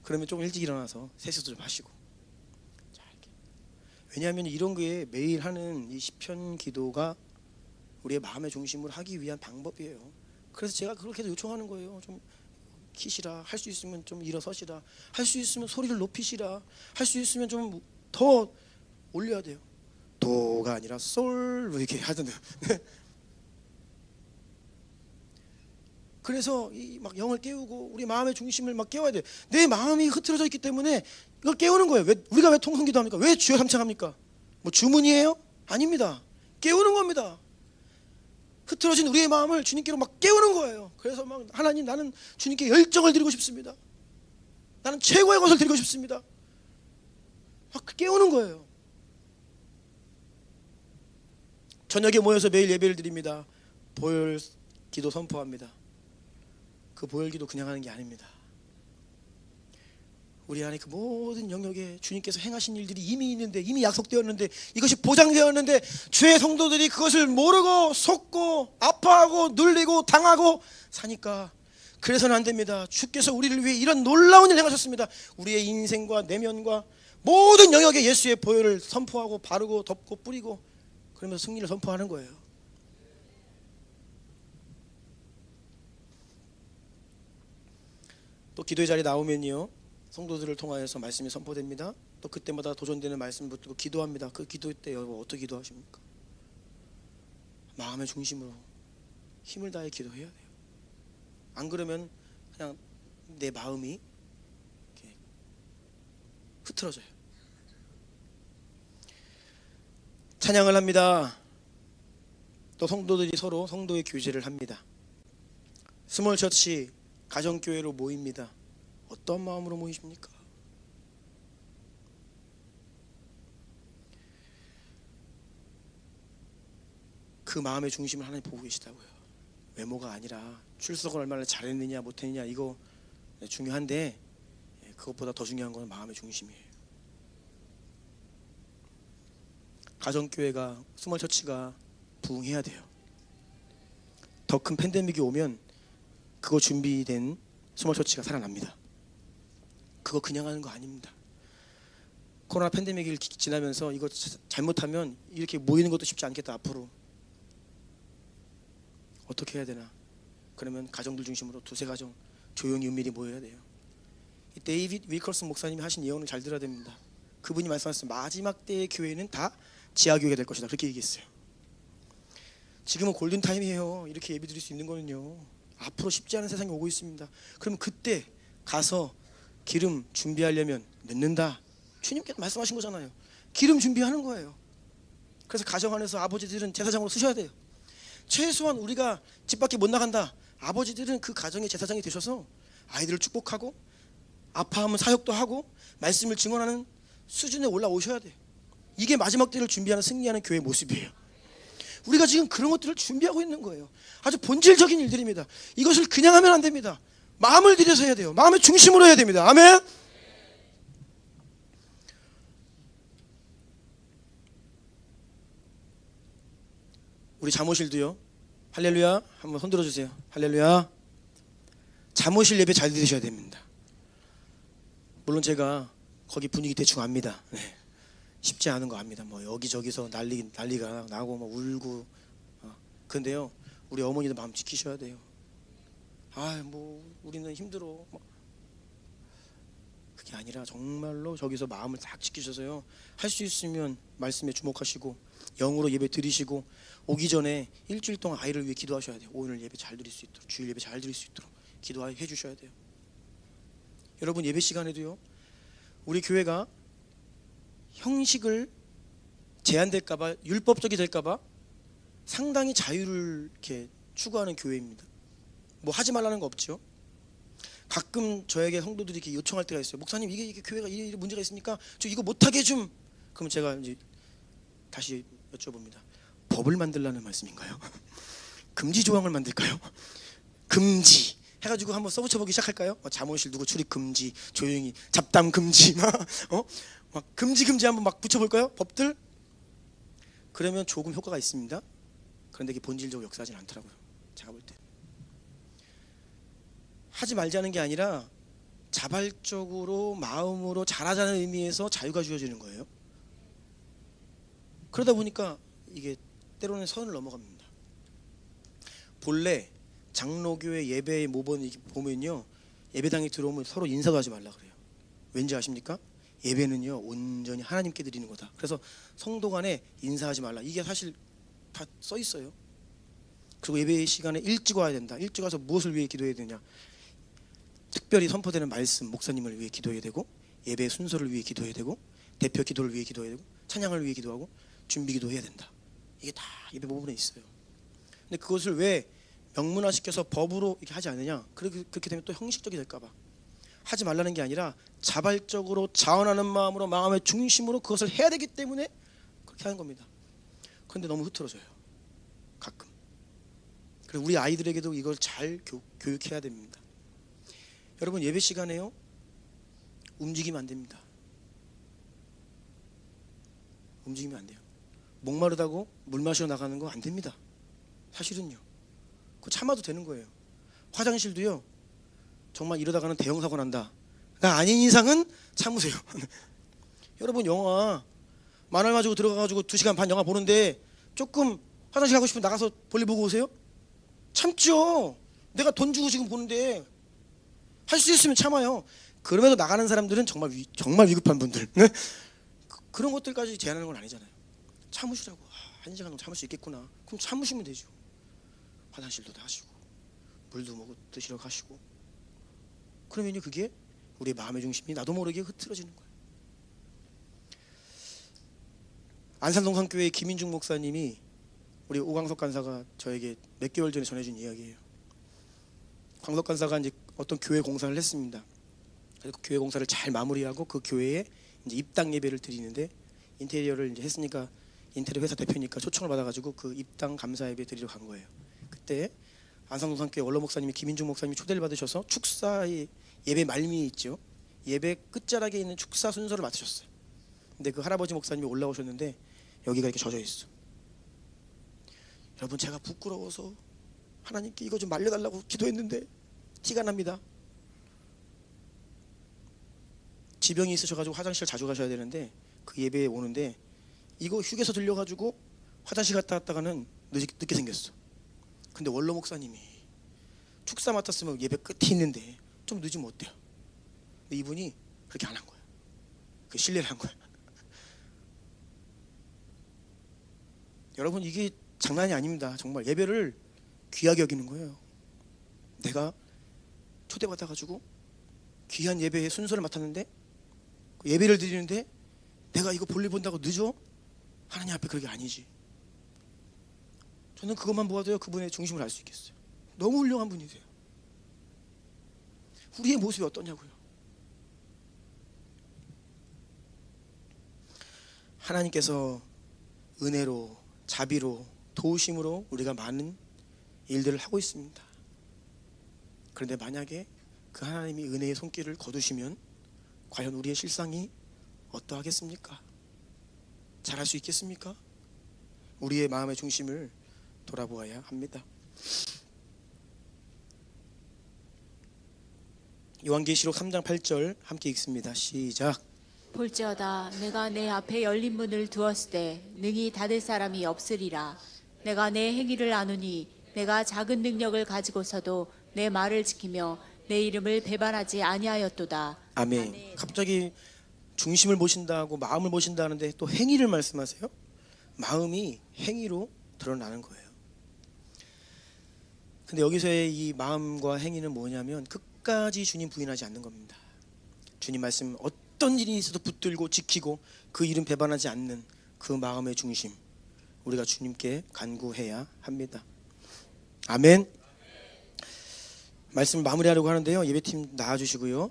그러면 좀 일찍 일어나서 세수도 좀 하시고. 왜냐하면 이런 게 매일 하는 이 시편 기도가 우리의 마음의 중심을 하기 위한 방법이에요. 그래서 제가 그렇게 요청하는 거예요. 좀 키시라. 할 수 있으면 좀 일어서시라. 할 수 있으면 소리를 높이시라. 할 수 있으면 좀 더 올려야 돼요. 도가 아니라 솔 이렇게 하던데. 그래서 이 막 영을 깨우고 우리 마음의 중심을 막 깨워야 돼. 내 마음이 흐트러져 있기 때문에 이걸 깨우는 거예요. 우리가 왜 통성기도합니까? 왜 주여 삼창합니까? 뭐 주문이에요? 아닙니다. 깨우는 겁니다. 흐트러진 우리의 마음을 주님께로 막 깨우는 거예요. 그래서 막 하나님, 나는 주님께 열정을 드리고 싶습니다. 나는 최고의 것을 드리고 싶습니다. 막 깨우는 거예요. 저녁에 모여서 매일 예배를 드립니다. 보혈 기도 선포합니다. 그 보혈 기도 그냥 하는 게 아닙니다. 우리 안에 그 모든 영역에 주님께서 행하신 일들이 이미 있는데, 이미 약속되었는데, 이것이 보장되었는데, 주의 성도들이 그것을 모르고 속고 아파하고 눌리고 당하고 사니까 그래서는 안 됩니다. 주께서 우리를 위해 이런 놀라운 일을 행하셨습니다. 우리의 인생과 내면과 모든 영역에 예수의 보혈을 선포하고 바르고 덮고 뿌리고, 그러면서 승리를 선포하는 거예요. 또 기도의 자리에 나오면요, 성도들을 통하여서 말씀이 선포됩니다. 또 그때마다 도전되는 말씀을 붙들고 기도합니다. 그 기도 때 여러분 어떻게 기도하십니까? 마음의 중심으로 힘을 다해 기도해야 돼요. 안 그러면 그냥 내 마음이 이렇게 흐트러져요. 찬양을 합니다. 또 성도들이 서로 성도의 교제를 합니다. 스몰 처치, 가정교회로 모입니다. 어떤 마음으로 모이십니까? 그 마음의 중심을 하나님 보고 계시다고요. 외모가 아니라 출석을 얼마나 잘했느냐 못했느냐 이거 중요한데, 그것보다 더 중요한 건 마음의 중심이에요. 가정교회가, 스몰 처치가 부흥해야 돼요. 더 큰 팬데믹이 오면 그거 준비된 스몰 처치가 살아납니다. 그거 그냥 하는 거 아닙니다. 코로나 팬데믹이 지나면서 이거 잘못하면 이렇게 모이는 것도 쉽지 않겠다. 앞으로 어떻게 해야 되나? 그러면 가정들 중심으로 두세 가정 조용히 은밀히 모여야 돼요. 이 데이빗 윌커슨 목사님이 하신 예언을 잘 들어야 됩니다. 그분이 말씀하셨어요. 마지막 때의 교회는 다 지하교회가 될 것이다. 그렇게 얘기했어요. 지금은 골든타임이에요. 이렇게 예배 드릴 수 있는 거는요. 앞으로 쉽지 않은 세상이 오고 있습니다. 그럼 그때 가서 기름 준비하려면 늦는다. 주님께서 말씀하신 거잖아요. 기름 준비하는 거예요. 그래서 가정 안에서 아버지들은 제사장으로 쓰셔야 돼요. 최소한 우리가 집 밖에 못 나간다. 아버지들은 그 가정의 제사장이 되셔서 아이들을 축복하고 아파하면 사역도 하고 말씀을 증언하는 수준에 올라오셔야 돼요. 이게 마지막 때를 준비하는, 승리하는 교회의 모습이에요. 우리가 지금 그런 것들을 준비하고 있는 거예요. 아주 본질적인 일들입니다. 이것을 그냥 하면 안 됩니다. 마음을 들여서 해야 돼요. 마음의 중심으로 해야 됩니다. 아멘. 우리 잠옷실도요. 할렐루야. 한번 손 들어주세요. 할렐루야. 잠옷실 예배 잘 들으셔야 됩니다. 물론 제가 거기 분위기 대충 압니다. 네. 쉽지 않은 거 압니다. 뭐 여기저기서 난리가 나고 뭐 울고. 근데요, 우리 어머니도 마음 지키셔야 돼요. 뭐 우리는 힘들어. 그게 게 아니라 정말로 저기서 마음을 딱 지키셔서요, 할 수 있으면 말씀에 주목하시고 영으로 예배 드리시고 오기 전에 일주일 동안 아이를 위해 기도하셔야 돼요. 오늘 예배 잘 드릴 수 있도록, 주일 예배 잘 드릴 수 있도록 기도해 주셔야 돼요. 여러분, 예배 시간에도요, 우리 교회가 형식을 제한될까봐, 율법적이 될까봐 상당히 자유를 이렇게 추구하는 교회입니다. 뭐 하지 말라는 거 없죠. 가끔 저에게 성도들이 이렇게 요청할 때가 있어요. 목사님, 이게 교회가 이 문제가 있으니까 저 이거 못하게 좀. 그럼 제가 이제 다시 여쭤봅니다. 법을 만들라는 말씀인가요? 금지 조항을 만들까요? 금지 해가지고 한번 써붙여보기 시작할까요? 잠옷실 누구 출입 금지, 조용히 잡담 금지, 막 금지 한번 막 붙여볼까요? 법들? 그러면 조금 효과가 있습니다. 그런데 이게 본질적으로 역사하지는 않더라고요. 제가 볼 때. 하지 말자는 게 아니라 자발적으로 마음으로 잘하자는 의미에서 자유가 주어지는 거예요. 그러다 보니까 이게 때로는 선을 넘어갑니다. 본래 장로교회 예배의 모범이 보면요, 예배당에 들어오면 서로 인사도 하지 말라 그래요. 왠지 아십니까? 예배는요 온전히 하나님께 드리는 거다. 그래서 성도 간에 인사하지 말라, 이게 사실 다 써 있어요. 그리고 예배 시간에 일찍 와야 된다. 일찍 와서 무엇을 위해 기도해야 되냐? 특별히 선포되는 말씀, 목사님을 위해 기도해야 되고, 예배 순서를 위해 기도해야 되고, 대표 기도를 위해 기도해야 되고, 찬양을 위해 기도하고, 준비 기도해야 된다. 이게 다 예배 부분에 있어요. 근데 그것을 왜 명문화시켜서 법으로 이렇게 하지 않느냐? 그렇게 되면 또 형식적이 될까봐 하지 말라는 게 아니라 자발적으로 자원하는 마음으로, 마음의 중심으로 그것을 해야 되기 때문에 그렇게 하는 겁니다. 그런데 너무 흐트러져요, 가끔. 그래서 우리 아이들에게도 이걸 잘 교육해야 됩니다. 여러분, 예배 시간에요, 움직이면 안 됩니다. 움직이면 안 돼요. 목마르다고 물 마시러 나가는 거 안 됩니다. 사실은요. 그거 참아도 되는 거예요. 화장실도요, 정말 이러다가는 대형 사고 난다가 아닌 이상은 참으세요. 여러분, 영화 만화 가지고 들어가가지고 2시간 반 영화 보는데 조금 화장실 가고 싶으면 나가서 볼일 보고 오세요? 참죠. 내가 돈 주고 지금 보는데 할 수 있으면 참아요. 그럼에도 나가는 사람들은 정말 위급한 분들. 그런 것들까지 제한하는 건 아니잖아요. 참으시라고. 1시간 정도 참을 수 있겠구나. 그럼 참으시면 되죠. 화장실도 다 하시고 물도 먹고 드시러 가시고. 그러면요, 그게 우리의 마음의 중심이 나도 모르게 흐트러지는 거예요. 안산동산교회 김인중 목사님이, 우리 오광석 간사가 저에게 몇 개월 전에 전해준 이야기예요. 광석 간사가 이제 어떤 교회 공사를 했습니다. 그래서 그 교회 공사를 잘 마무리하고 그 교회에 이제 입당 예배를 드리는데, 인테리어를 이제 했으니까 인테리어 회사 대표니까 초청을 받아가지고 그 입당 감사 예배 드리러 간 거예요. 그때 안산동산교회 원로 목사님이, 김인중 목사님이 초대를 받으셔서 축사의 예배 말미에 있죠, 예배 끝자락에 있는 축사 순서를 맡으셨어요. 근데 그 할아버지 목사님이 올라오셨는데 여기가 이렇게 젖어 있어. 여러분, 제가 부끄러워서 하나님께 이거 좀 말려달라고 기도했는데 티가 납니다. 지병이 있으셔가지고 화장실 자주 가셔야 되는데 그 예배에 오는데 이거 휴게소 들려가지고 화장실 갔다 왔다가는 늦게 생겼어. 근데 원로 목사님이 축사 맡았으면 예배 끝이 있는데 좀 늦으면 어때요? 근데 이분이 그렇게 안 한 거야. 그 신뢰를 한 거야. 여러분, 이게 장난이 아닙니다. 정말 예배를 귀하게 여기는 거예요. 내가 초대받아가지고 귀한 예배의 순서를 맡았는데, 예배를 드리는데 내가 이거 볼일 본다고 늦어? 하나님 앞에 그게 아니지. 저는 그것만 보아도요, 그분의 중심을 알 수 있겠어요. 너무 훌륭한 분이세요. 우리의 모습이 어떠냐고요. 하나님께서 은혜로, 자비로, 도우심으로 우리가 많은 일들을 하고 있습니다. 그런데 만약에 그 하나님이 은혜의 손길을 거두시면 과연 우리의 실상이 어떠하겠습니까? 잘할 수 있겠습니까? 우리의 마음의 중심을 돌아보아야 합니다. 요한계시록 3장 8절 함께 읽습니다. 시작. 볼지어다 내가 내 앞에 열린 문을 두었을 때 능히 닫을 사람이 없으리라. 내가 내 행위를 아노니 내가 작은 능력을 가지고서도 내 말을 지키며 내 이름을 배반하지 아니하였도다. 아멘. 갑자기 중심을 보신다고 마음을 보신다는데 또 행위를 말씀하세요. 마음이 행위로 드러나는 거예요. 근데 여기서의 이 마음과 행위는 뭐냐면 끝까지 주님 부인하지 않는 겁니다. 주님 말씀 어떤 일이 있어도 붙들고 지키고 그 일은 배반하지 않는 그 마음의 중심, 우리가 주님께 간구해야 합니다. 아멘. 말씀을 마무리하려고 하는데요, 예배팀 나와주시고요.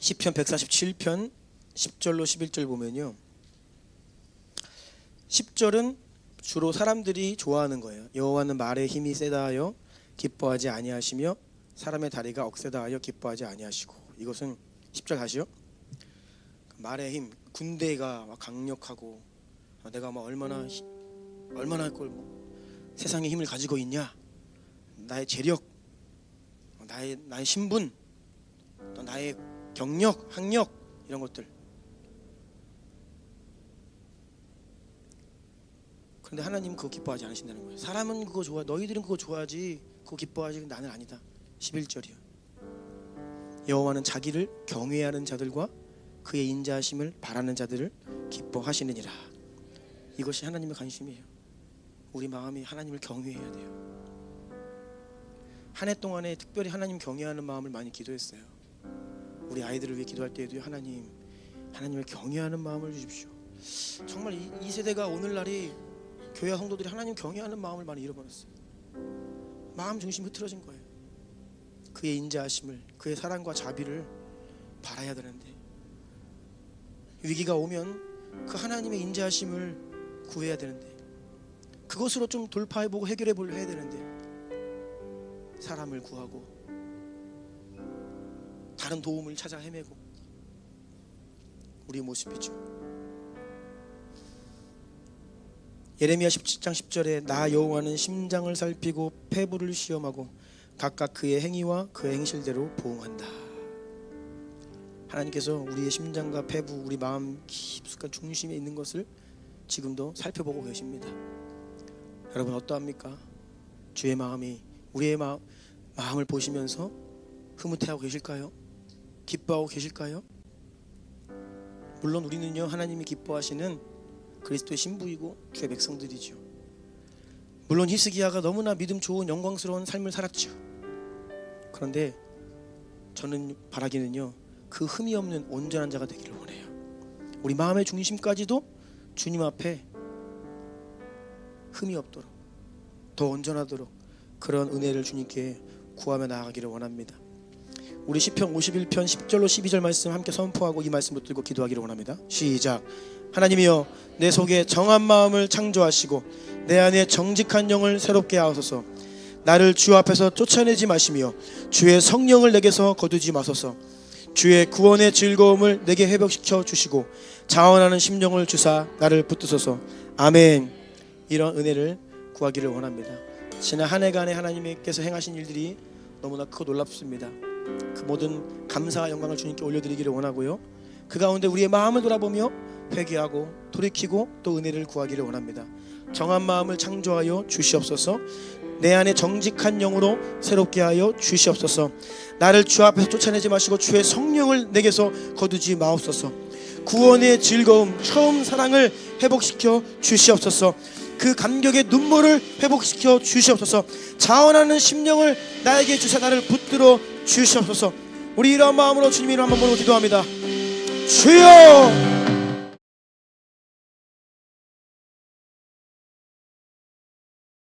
시편 147편 10절로 11절 보면요, 10절은 주로 사람들이 좋아하는 거예요. 여호와는 말의 힘이 세다 하여 기뻐하지 아니하시며 사람의 다리가 억세다 하여 기뻐하지 아니하시고. 이것은 10절 다시요. 말의 힘, 군대가 막 강력하고 내가 막 얼마나 그걸 세상의 힘을 가지고 있냐, 나의 재력, 나의 신분, 또 나의 경력, 학력, 이런 것들. 그런데 하나님은 그거 기뻐하지 않으신다는 거예요. 사람은 그거 좋아, 너희들은 그거 좋아하지, 그거 기뻐하지, 나는 아니다. 11절이요. 여호와는 자기를 경외하는 자들과 그의 인자하심을 바라는 자들을 기뻐하시느니라. 이것이 하나님의 관심이에요. 우리 마음이 하나님을 경외해야 돼요. 한 해 동안에 특별히 하나님 경외하는 마음을 많이 기도했어요. 우리 아이들을 위해 기도할 때에도 하나님을 경외하는 마음을 주십시오. 정말 이 세대가 오늘날이 교회 성도들이 하나님 경외하는 마음을 많이 잃어버렸어요. 마음 중심이 흐트러진 거예요. 그의 인자하심을, 그의 사랑과 자비를 바라야 되는데, 위기가 오면 그 하나님의 인자하심을 구해야 되는데, 그것으로 좀 돌파해보고 해결해보려 해야 되는데, 사람을 구하고 다른 도움을 찾아 헤매고, 우리의 모습이죠. 예레미야 17장 10절에 나 여호와는 심장을 살피고 폐부를 시험하고 각각 그의 행위와 그의 행실대로 보응한다. 하나님께서 우리의 심장과 폐부, 우리 마음 깊숙한 중심에 있는 것을 지금도 살펴보고 계십니다. 여러분 어떠합니까? 주의 마음이 우리의 마음을 보시면서 흐뭇해하고 계실까요? 기뻐하고 계실까요? 물론 우리는요, 하나님이 기뻐하시는 그리스도의 신부이고 주의 백성들이죠. 물론 히스기야가 너무나 믿음 좋은 영광스러운 삶을 살았죠. 그런데 저는 바라기는요, 그 흠이 없는 온전한 자가 되기를 원해요. 우리 마음의 중심까지도 주님 앞에 흠이 없도록, 더 온전하도록 그런 은혜를 주님께 구하며 나아가기를 원합니다. 우리 시편 51편 10절로 12절 말씀 함께 선포하고 이 말씀 붙들고 기도하기를 원합니다. 시작. 하나님이여, 내 속에 정한 마음을 창조하시고 내 안에 정직한 영을 새롭게 하소서. 나를 주 앞에서 쫓아내지 마시며 주의 성령을 내게서 거두지 마소서. 주의 구원의 즐거움을 내게 회복시켜 주시고 자원하는 심령을 주사 나를 붙드소서. 아멘. 이런 은혜를 구하기를 원합니다. 지난 한 해간에 하나님께서 행하신 일들이 너무나 크고 놀랍습니다. 그 모든 감사와 영광을 주님께 올려드리기를 원하고요, 그 가운데 우리의 마음을 돌아보며 회개하고 돌이키고 또 은혜를 구하기를 원합니다. 정한 마음을 창조하여 주시옵소서. 내 안에 정직한 영으로 새롭게 하여 주시옵소서. 나를 주 앞에서 쫓아내지 마시고 주의 성령을 내게서 거두지 마옵소서. 구원의 즐거움, 처음 사랑을 회복시켜 주시옵소서. 그 감격의 눈물을 회복시켜 주시옵소서. 자원하는 심령을 나에게 주사 나를 붙들어 주시옵소서. 우리 이러한 마음으로 주님 이름 한번 부르고 기도합니다. 주여!